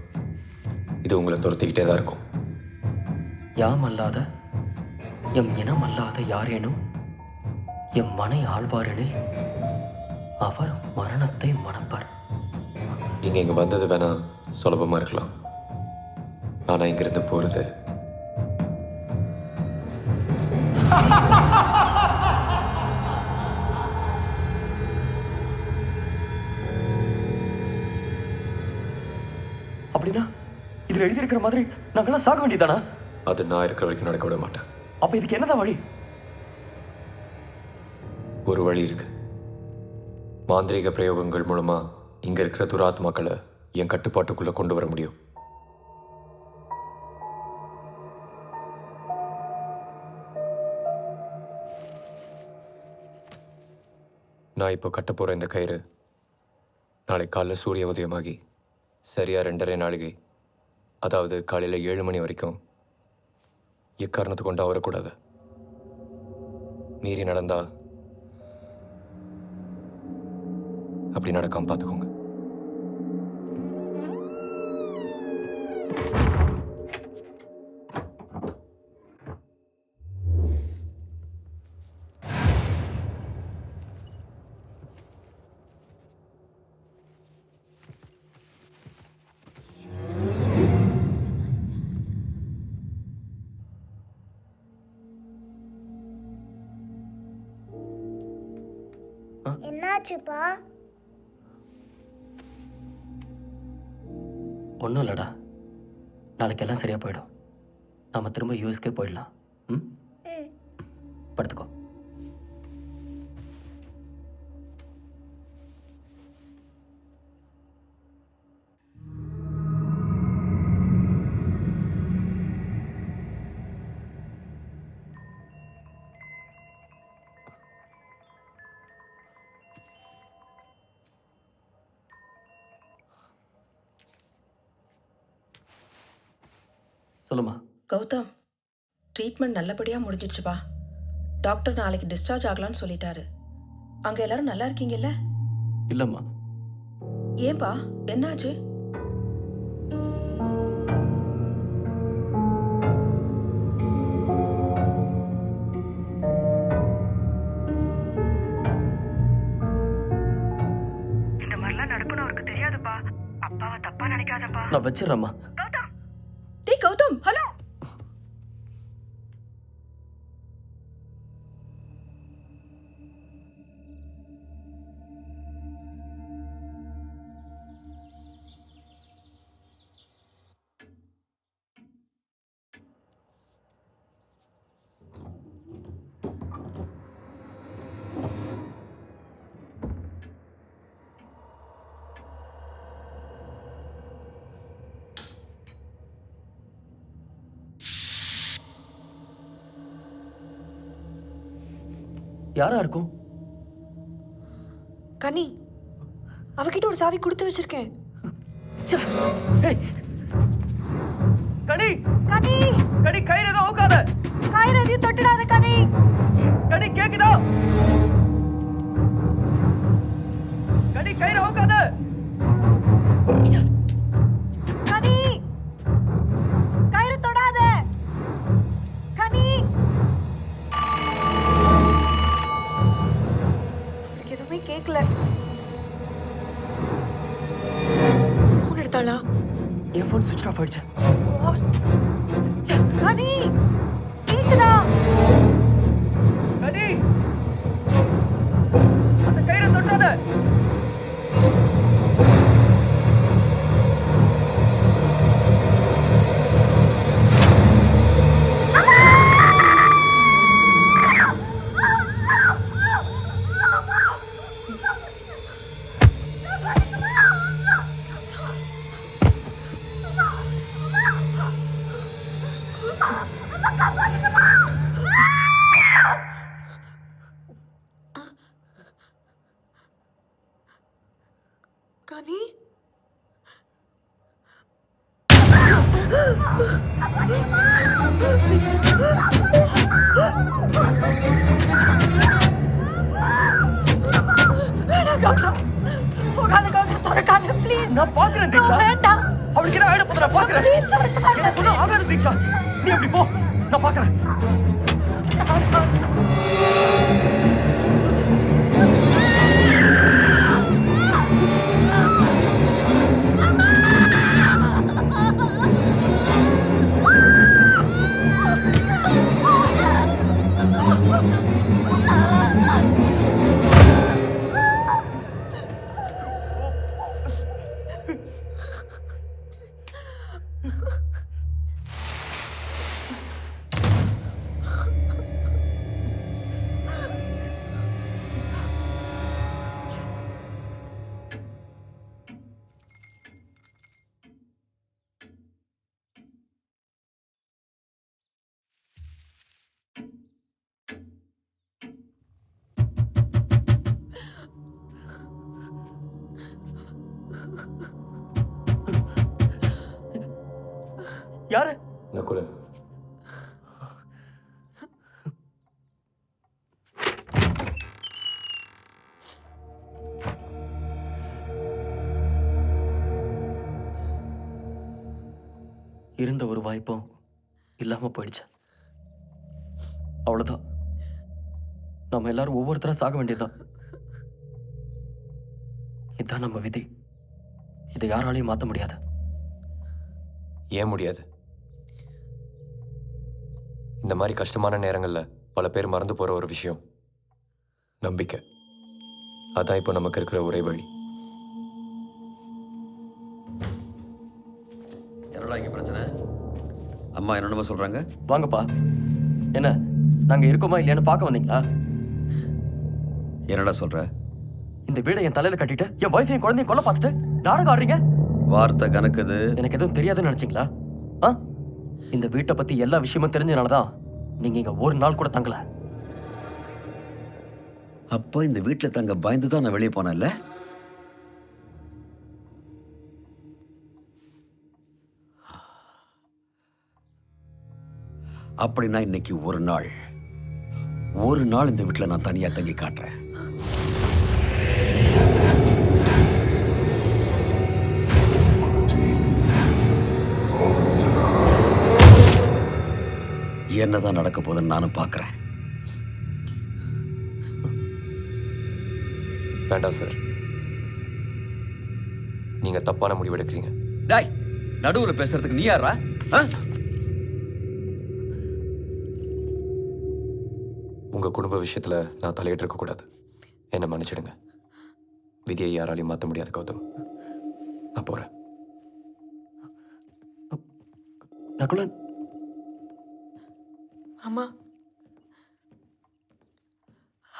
இது உங்களை துரத்திக்கிட்டே தான் இருக்கும். யாம் அல்லாத எம் இனம் அல்லாத யாரேனும் எம் மனை ஆழ்வாரெனில் அவர் மரணத்தை மணப்பார். நீங்க இங்க வந்தது வேணா சுலபமா இருக்கலாம், ஆனா இங்கிருந்து போறது அப்படின்னா இதுல எழுதியிருக்கிற மாதிரி நாங்கெல்லாம் சாக வேண்டியதானா? அது நான் இருக்கிற வரைக்கும் நடக்க விட மாட்டேன். அப்ப இதுக்கு என்னதான் வழி? ஒரு வழி இருக்கு. மாந்திரீக பிரயோகங்கள் மூலமா இங்க இருக்கிற துராத்மாக்களை என் கட்டுப்பாட்டுக்குள்ள கொண்டு வர முடியும். நான் இப்போ கட்ட போற இந்த கயிறு நாளை காலைல சூரிய உதயமாகி சரியா 2.5 நாளிகை, அதாவது காலையில 7 மணி வரைக்கும் எக்காரணத்து கொண்டு வரக்கூடாது. மீறி நடந்தா அப்படி நடக்காம பார்த்துக்கோங்க. என்னாச்சுப்பா? ஒன்றும் இல்லடா, நாளைக்கு எல்லாம் சரியா போயிடும். நாம திரும்ப யூஎஸ்கே போயிடலாம். ம், படுத்துக்கோ. சொல்லுமா. கௌதம், ட்ரீட்மெண்ட் நல்லபடியாக முடிஞ்சிடுச்சுப்பா. டாக்டர் நாளைக்கு டிஸ்சார்ஜ் ஆகலான்னு சொல்லிட்டாரு. அங்கே எல்லாரும் நல்லா இருக்கீங்கல்ல? இல்லம்மா. ஏன்பா, என்னாச்சு? இந்த மாதிரிலாம் நடக்கணும் அவருக்கு தெரியாதுப்பா. அப்பாவை தப்பா நினைக்காதப்பா. நான் வச்சிடறேம்மா. டேய் கௌதம், ஹலோ. யாரா இருக்கும்? கனி, அவகிட்ட ஒரு சாவி கொடுத்து வச்சிருக்கேன். கனி, கனி, கனி, கயிறு ஏதோ அவுக்காத. கயிறு எதையும் தொட்டுடாத கனி. கனி, கேக்குதா? கனி, கயிறு அவுக்காத. கனி, கயிறு தொடாத. கனி, எதுவுமே கேட்கல. ஃபோன் எடுத்தாளா? என் ஃபோன் சுவிட்ச் ஆஃப் ஆயிடுச்சு. கனி, கேக்குதா? கனி, அந்த கயிறை தொட்டாத. கனி வேணாம் கௌதம், போகாத கௌதம், திறக்காத ப்ளீஸ். நான் பாக்குறேன் தீக்ஷா. வேண்டாம், அவளுக்கு என்ன ஆயிட போகுது நான் பாக்குறேன். ப்ளீஸ் திறக்காத. எனக்கு ஒன்றும் ஆகாது தீக்ஷா. நீ அப்படி போ, நான் பாக்குறேன். யாரு? நகுலன். இருந்த ஒரு வாய்ப்பும் இல்லாம போயிடுச்சு. அவ்வளவுதான். நம்ம எல்லாரும் ஒவ்வொருத்தரா சாக வேண்டியதுதான். இதுதான் நம்ம விதி. இதை யாராலையும் மாத்த முடியாது. ஏன் முடியாது? இந்த மாதிரி கஷ்டமான நேரங்களில் பல பேர் மறந்து போகிற ஒரு விஷயம் நம்பிக்கை. அதான் இப்போ நமக்கு இருக்கிற ஒரே வழி. என்னடா இங்கே பிரச்சனை? அம்மா என்னென்னமோ சொல்கிறாங்க. வாங்கப்பா. என்ன, நாங்க இருக்கோமா இல்லையான்னு பார்க்க வந்தீங்களா? என்னடா சொல்கிற? இந்த வீடை என் தலையில கட்டிட்டு என் வைஃபையும் குழந்தையும் கொல்ல பார்த்துட்டு நாடகம் ஆடுறீங்க. வார்த்தை கணக்குது. எனக்கு எதுவும் தெரியாதுன்னு நினைச்சீங்களா? இந்த வீட்டை பத்தி எல்லா விஷயமும் தெரிஞ்சனாலதான் நீங்க இங்க ஒரு நாள் கூட தங்கல. அப்போ இந்த வீட்டில் தங்க பயந்து தான் நான் வெளியே போனேன்ல. அப்படின்னா இன்னைக்கு ஒரு நாள் இந்த வீட்டில் நான் தனியா தங்கி காட்டுறேன். என்னதான் நடக்க போகுதுன்னு நானும் பார்க்குறேன். வேண்டாம் சார், நீங்க தப்பான முடிவு எடுக்கிறீங்க. டாய், நடுவில் பேசுறதுக்கு நீ யாரா? உங்க குடும்ப விஷயத்துல நான் தலையிட்டு இருக்க கூடாது. என்ன மன்னிச்சிடுங்க. விதியை யாராலையும் மாற்ற முடியாது கௌதம். நான் போறேன். நகுலன். அம்மா,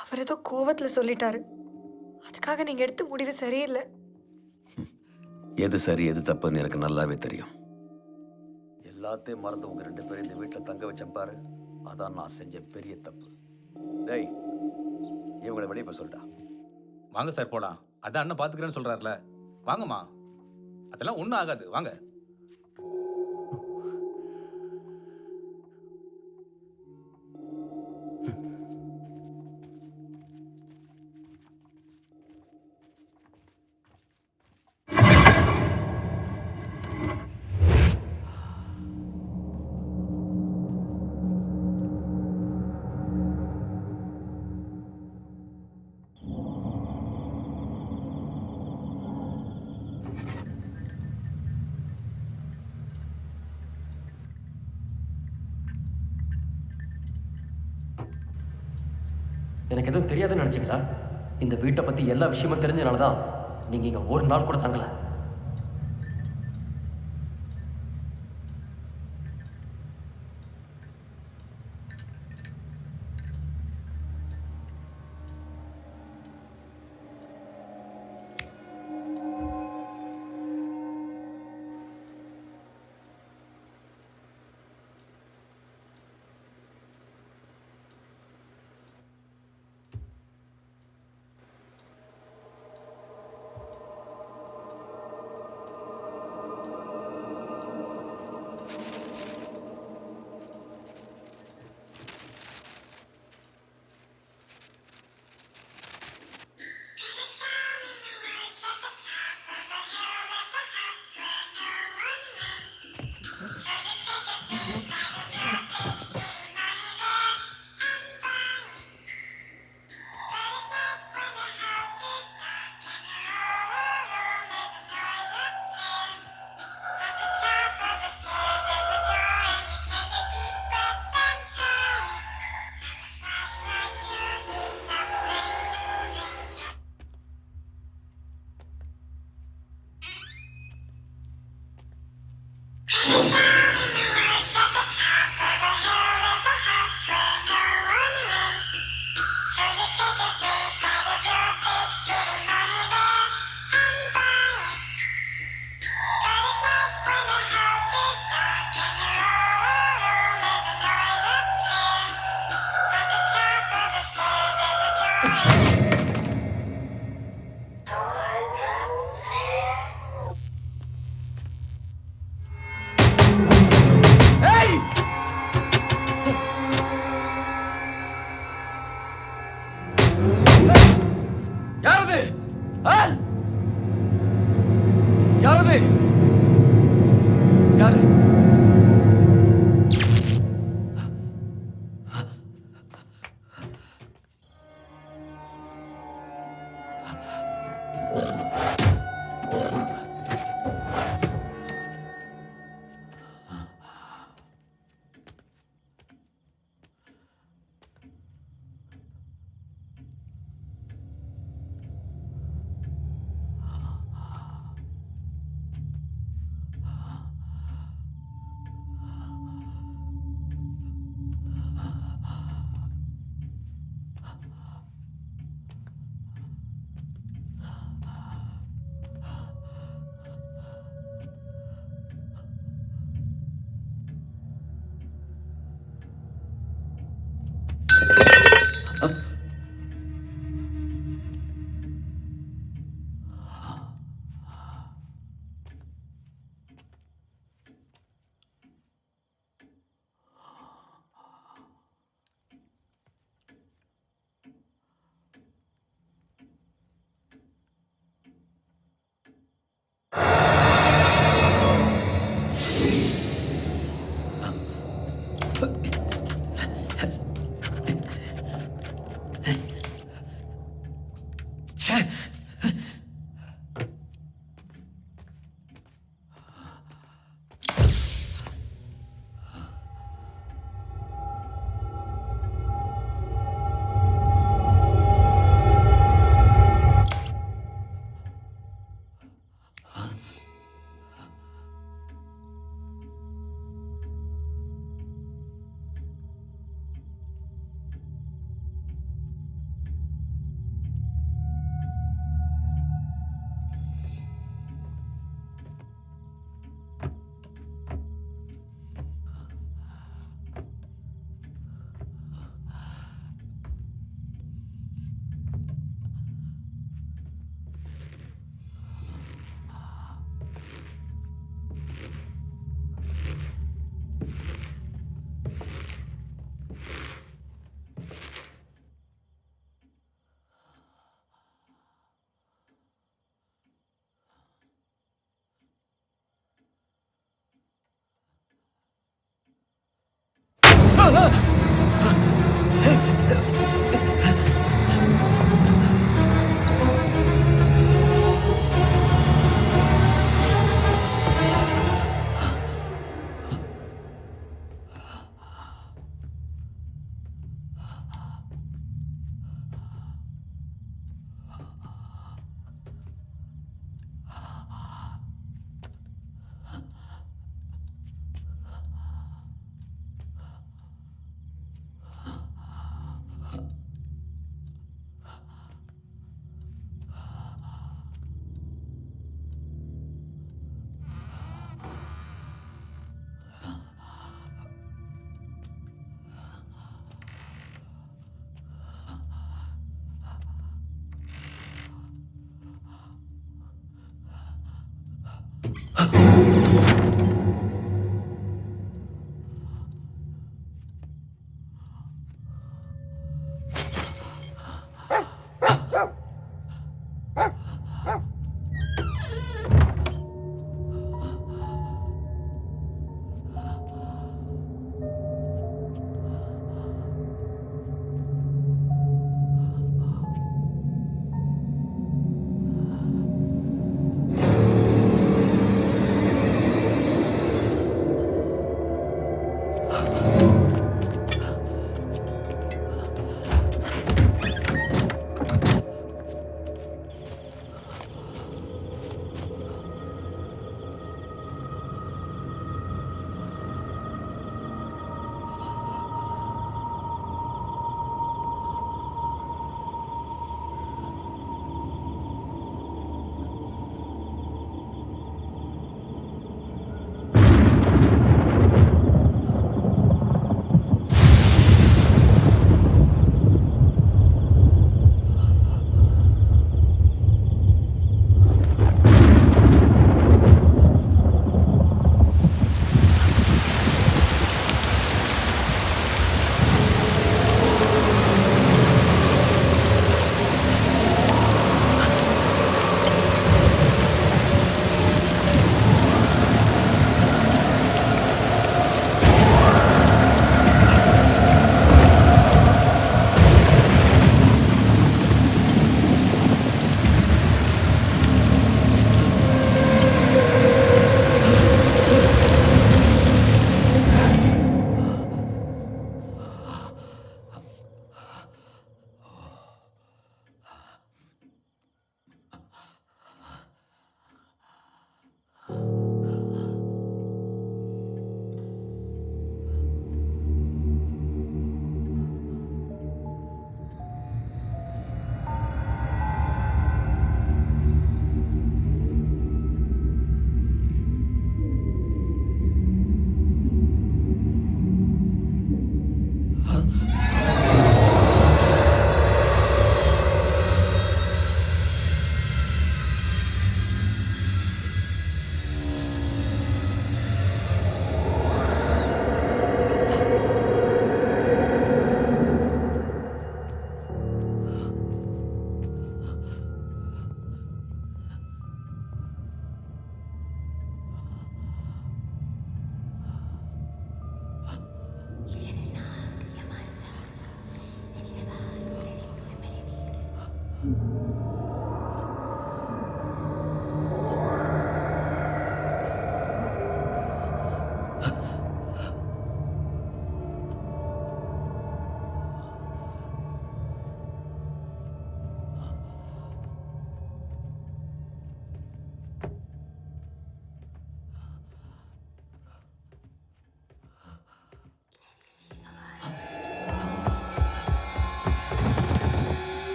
அவர் ஏதோ கோவத்துல சொல்லிட்டாரு. அதுக்காக நீங்க எடுத்த முடிவு சரியில்லை. எது சரி எது தப்புன்னு எனக்கு நல்லாவே தெரியும். எல்லாத்தையும் மறந்து உங்க 2 பேரும் இந்த வீட்டில் தங்க வச்சேன் பாரு, அதான் நான் செஞ்ச பெரிய தப்பு. டேய், இவங்களை வெளியே போய் சொல்லிட்டா. வாங்க சார் போலாம். அதான் அண்ணன் பார்த்துக்கிறேன்னு சொல்றாருல. வாங்கம்மா, அதெல்லாம் ஒன்றும் ஆகாது. வாங்க. எனக்கு எதுவும் தெரியாதுன்னு நினைச்சீங்களா? இந்த வீட்டை பத்தி எல்லா விஷயமும் தெரிஞ்சனாலதான் நீங்க இங்க ஒரு நாள் கூட தங்கல. யாரது? யாரது? யாரு?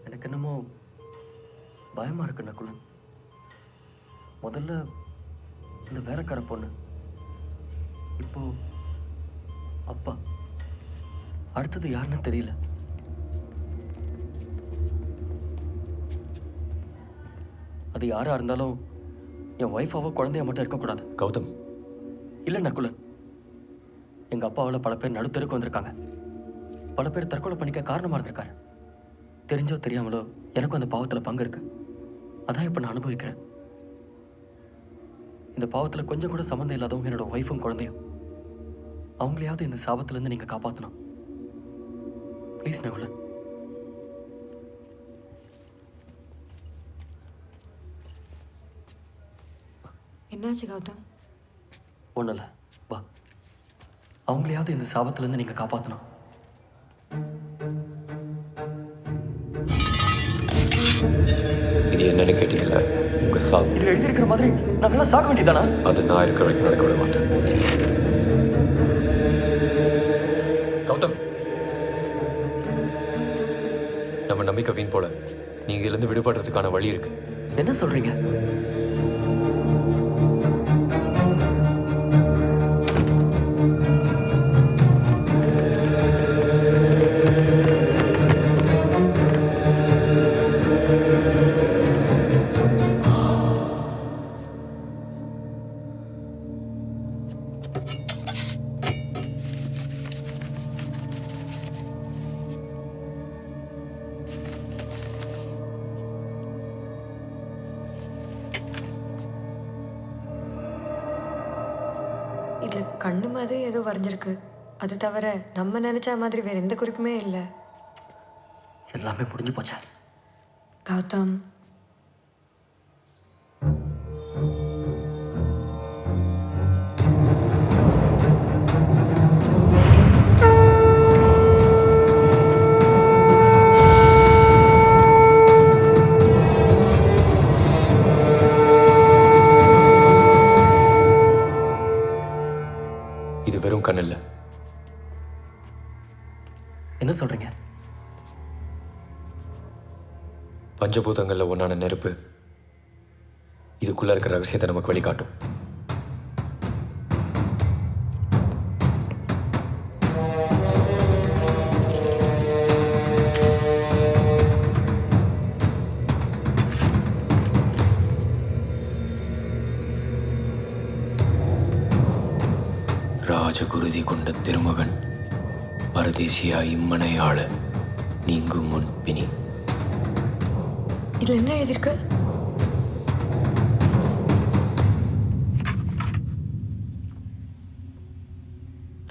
எனக்கு என்னமோ பயமா இருக்கு நக்குலன். முதல்ல இந்த வேலைக்கார பொண்ணு, இப்போ அப்பா, அடுத்தது யாருன்னு தெரியல. அது யாரா இருந்தாலும் என் ஒய்ஃபாவோ குழந்தைய மட்டும் இருக்கக்கூடாது. கௌதம், இல்லை நக்குலன், எங்க அப்பாவால் பல பேர் நடுத்தருக்கு வந்திருக்காங்க. பல பேர் தற்கொலை பண்ணிக்க காரணமா இருந்திருக்காரு. தெரிஞ்சோ தெரியாமலோ எனக்கும் அந்த பாவத்தில் பங்கு இருக்கு. அதான் இப்போ நான் அனுபவிக்கிறேன். இந்த பாவத்தில் கொஞ்சம் கூட சம்மந்தம் இல்லாதவங்க என்னோட ஒய்ஃபும் குழந்தையும். அவங்களையாவது இந்த சாபத்திலேருந்து நீங்கள் காப்பாற்றணும். ப்ளீஸ் நகுலன். என்னாச்சு கௌதம்? ஒன்றும் இல்லை, வா. அவங்களையாவது இந்த சாபத்திலேருந்து நீங்கள் காப்பாற்றணும். இது என்னன்னு கேட்டீங்களா? உங்க சாவு. இதில் எழுதியிருக்கிற மாதிரி நாங்களாம் சாக வேண்டியதானா? அது நான் இருக்கிற வரைக்கும் நடக்க விட மாட்டேன். கௌதம், நம்ம நம்பிக்கை வீண் போல. நீங்க இதுலேருந்து விடுபடுறதுக்கான வழி இருக்கு. என்ன சொல்றீங்க? இதுல கண்ணு மாதிரி ஏதோ வரைஞ்சிருக்கு. அது தவிர நம்ம நினைச்ச மாதிரி வேற எந்த குறிப்புமே இல்லை. எல்லாமே முடிஞ்சு போச்சா? கௌதம், இது வெறும் கண் இல்ல. என்ன சொல்றீங்க? பஞ்சபூதங்கள்ல ஒன்னான நெருப்பு இதுக்குள்ள இருக்கிற ரகசியத்தை நமக்கு வெளிக்காட்டும். ராஜகுருதி கொண்ட திருமகன் பரதேசியா இம்மனை ஆள நீங்கும் முன் பிணி. இதுல என்ன எழுதியிருக்கு?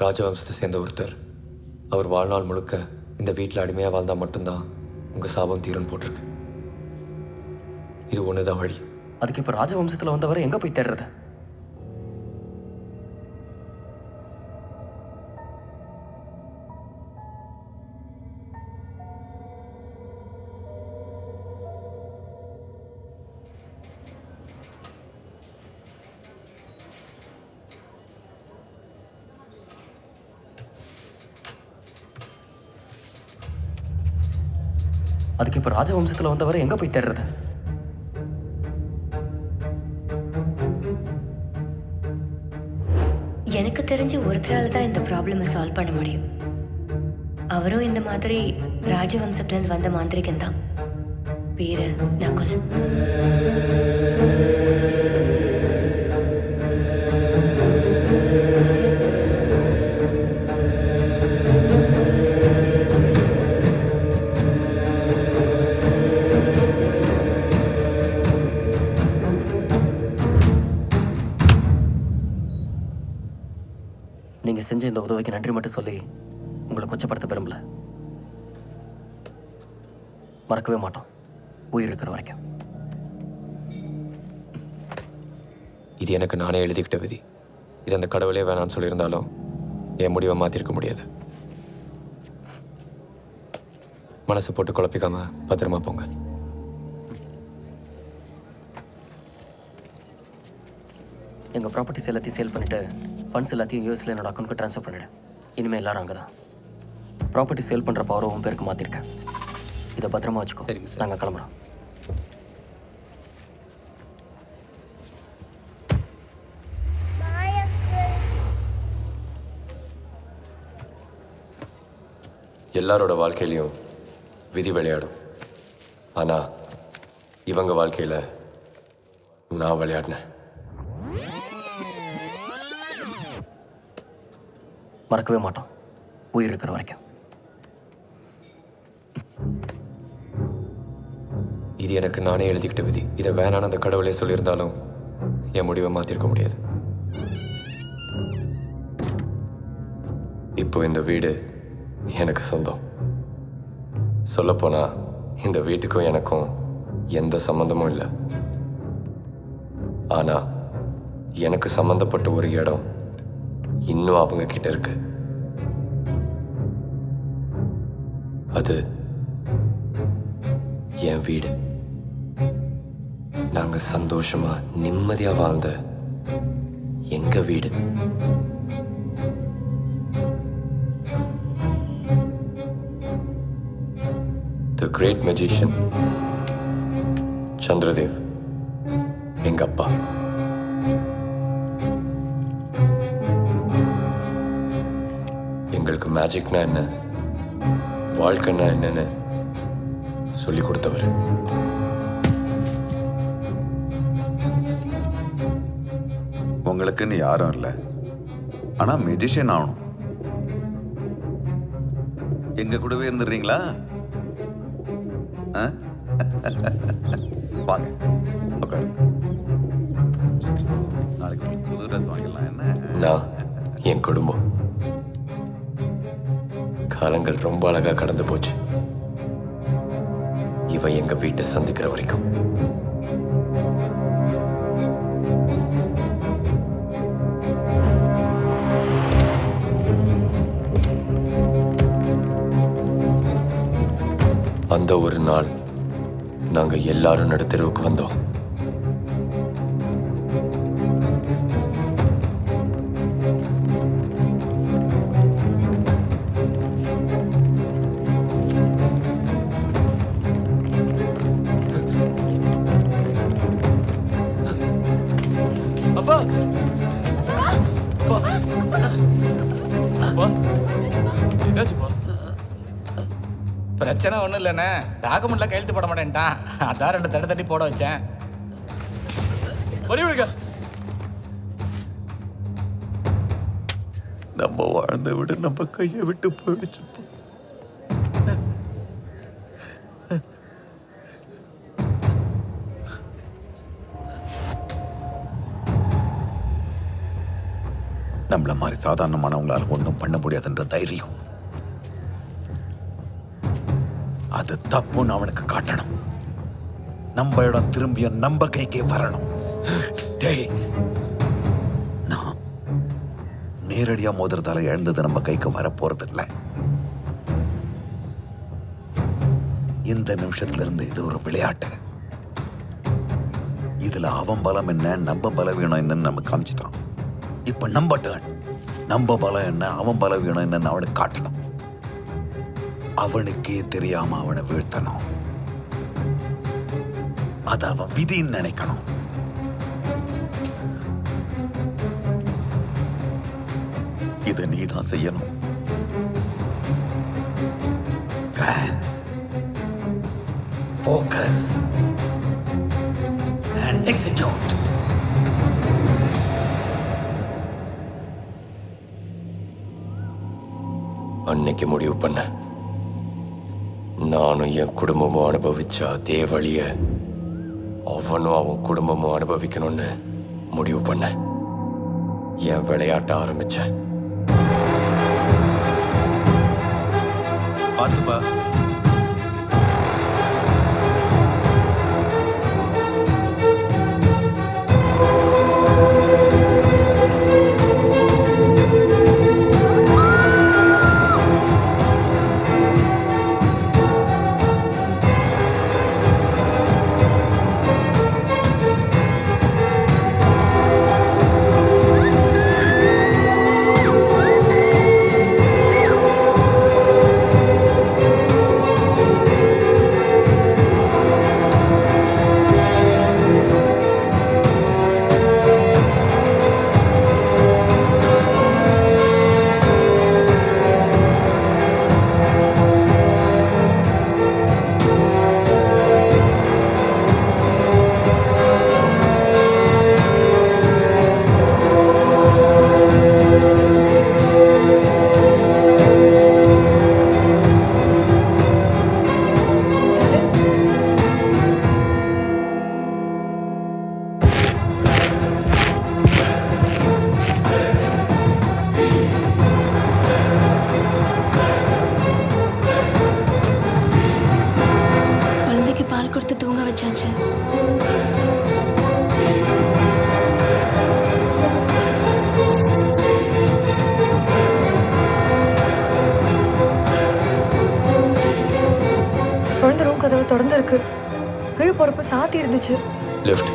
ராஜவம்சத்தை சேர்ந்த ஒருத்தர் அவர் வாழ்நாள் முழுக்க இந்த வீட்டில் அடிமையாக வாழ்ந்தால் மட்டும்தான் உங்கள் சாபம் தீரும்னு போட்டிருக்கு. இது ஒண்ணுதான் வழி. அதுக்கு இப்போ ராஜவம்சத்தில் வந்தவரை எங்கே போய் தேடுறது? அதுக்கு இப்போ ராஜவம்சத்தில் வந்தவரை எங்கே போய் தேடுறது? எனக்கு தெரிஞ்சு ஒருத்தரால தான் இந்த ப்ராப்ளமை சால்வ் பண்ண முடியும். அவரும் இந்த மாதிரி ராஜவம்சத்துலேருந்து வந்த மாந்திரிகன் தான். பேரு நகுலன். நீங்க செஞ்ச இந்த உதவிக்கு நன்றி மட்டும் சொல்லி உங்களை கொச்சப்படுத்த விரும்பல. மறக்கவே மாட்டோம் உயிர் இருக்கிற வரைக்கும். இது எனக்கு நானே எழுதிக்கிட்ட விதி. இது அந்த கடவுளே வேணான்னு சொல்லியிருந்தாலும் என் முடிவை மாற்றிருக்க முடியாது. மனசை போட்டு குழப்பிக்காம பத்திரமா போங்க. எங்கள் ப்ராப்பர்ட்டிஸ் எல்லாத்தையும் சேல் பண்ணிவிட்டு ஃபண்ட்ஸ் எல்லாத்தையும் யூஎஸில் என்னோட அக்கௌண்ட்டுக்கு ட்ரான்ஸ்ஃபர் பண்ணிவிடு. இனிமேல் எல்லாரும் அங்கே தான். ப்ராப்பர்ட்டி சேல் பண்ணுற பவரை உன் பேருக்கு மாற்றிருக்கேன். இதை பத்திரமா வச்சுக்கோ. சரிங்க சார். நாங்கள் கிளம்புறோம். எல்லாரோட வாழ்க்கையிலையும் விதி விளையாடும். ஆனால் இவங்க வாழ்க்கையில் நான் விளையாடினேன். மறக்கவே மாட்டோம் உயிர் இருக்கிற வரைக்கும். இது எனக்கு நானே எழுதிக்கிட்ட விதி. இதை வேணான்னு அந்த கடவுளே சொல்லியிருந்தாலும் என் முடிவை மாற்றிருக்க முடியாது. இப்போ இந்த வீடு எனக்கு சொந்தம். சொல்லப்போனால் இந்த வீட்டுக்கும் எனக்கும் எந்த சம்மந்தமும் இல்லை. ஆனால் எனக்கு சம்மந்தப்பட்ட ஒரு இடம் இன்னும் அவங்க கிட்ட இருக்கு. அது என் வீடு. நாங்க சந்தோஷமா நிம்மதியா வாழ்ந்த எங்க வீடு. The great magician சந்திரதேவ் எங்க அப்பா. எங்களுக்கு மேஜிக்னா என்ன, வாழ்க்கைன்னா என்னன்னு சொல்லி கொடுத்தவர். உங்களுக்குன்னு யாரும் இல்லை, ஆனா மெஜிஷியன் ஆகணும். எங்க கூடவே இருந்துடுறீங்களா? வாங்க உட்காரு. நாளைக்கு புது ட்ரெஸ் வாங்கிடலாம். என்ன நான் என் குடும்பம் காலங்கள் ரொம்ப அழகா கடந்து போச்சு. இவன் எங்க வீட்டை சந்திக்கிற வரைக்கும். அந்த ஒரு நாள் நாங்க எல்லாரும் நடுத்தெருவுக்கு வந்தோம். பிரச்சனை ஒன்றும் இல்லைண்ணே, டாக்குமெண்ட்லாம் கையெழுத்து போட மாட்டேன்ட்டான். அதான் 2 தடை தட்டி போட வச்சேன். நம்ம வாழ்ந்த விட நம்ம கையை விட்டு போயிடுச்சு. நம்மள மாதிரி சாதாரணமானவங்களால ஒன்றும் பண்ண முடியாதுன்ற தைரியம், அது தப்புன்னு அவனுக்கு காட்டணும். நம்ம இடம் திரும்பிய நம்ம கைக்கே வரணும். டேய், நான் நேரடியா மோதிரத்தால இழந்தது நம்ம கைக்கு வர போறது இல்லை. இந்த நிமிஷத்துல இருந்து இது ஒரு விளையாட்டு. இதுல அவன் பலம் என்ன, நம்ம பலவீனம் என்னன்னு நம்ம காமிச்சிட்டான். இப்ப நம்ம டர்ன். நம்ம பலம் என்ன, அவன் பலவீனம் என்னன்னு அவனுக்கு காட்டணும். அவனுக்கே தெரியாம அவனை வீழ்த்தணும். அத அவன் விதின்னு நினைக்கணும். இதை நீதான் செய்யணும். plan. Focus and execute. அன்னைக்கு முடிவு பண்ண நானும் என் குடும்பமும் அனுபவிச்ச அதே வழிய அவனும் அவன் குடும்பமும் அனுபவிக்கணும்னு முடிவு பண்ண என் விளையாட்ட ஆரம்பிச்சேன். பார்த்துப்பா. குழந்தைக்கு பால் கொடுத்து தூங்க வச்சாச்சு. குழந்தை ரூம் கதவு திறந்து இருக்கு. கீழ் பொறுப்பு சாத்தி இருந்துச்சு. லெஃப்ட்.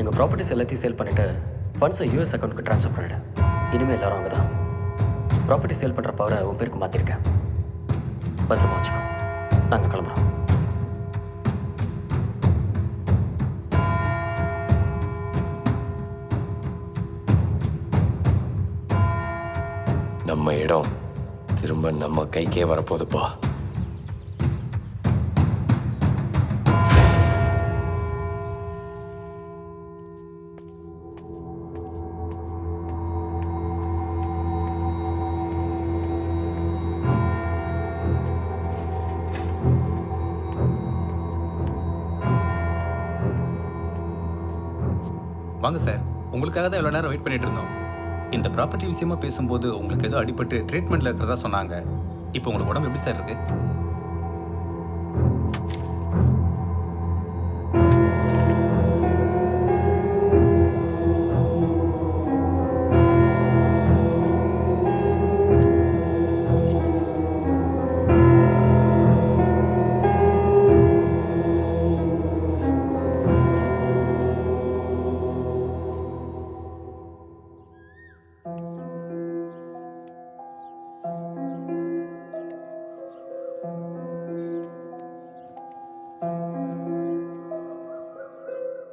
எங்கள் ப்ராப்பர்ட்டிஸ் எல்லாத்தையும் சேல் பண்ணிவிட்டு ஃபண்ட்ஸை யூஎஸ் அக்கௌண்ட்டுக்கு ட்ரான்ஸ்ஃபர் பண்ணிவிடு. இனிமேல் எல்லாரும் அங்கே தான். ப்ராப்பர்ட்டி சேல் பண்ணுற பவரை உன் பேருக்கு மாற்றிருக்கேன். பத்திரமா வச்சுக்கோ. நாங்கள் கிளம்புறோம். நம்ம இடம் திரும்ப நம்ம கைக்கே வரப்போகுதுப்பா. வாங்க சார், உங்களுக்காக தான் இவ்வளோ நேரம் வெயிட் பண்ணிட்டு இருந்தோம். இந்த ப்ராப்பர்ட்டி விஷயமா பேசும்போது உங்களுக்கு ஏதோ அடிபட்டு ட்ரீட்மெண்ட்டில் இருக்கிறதா சொன்னாங்க. இப்போ உங்களுக்கு உடம்பு எப்படி சார் இருக்கு?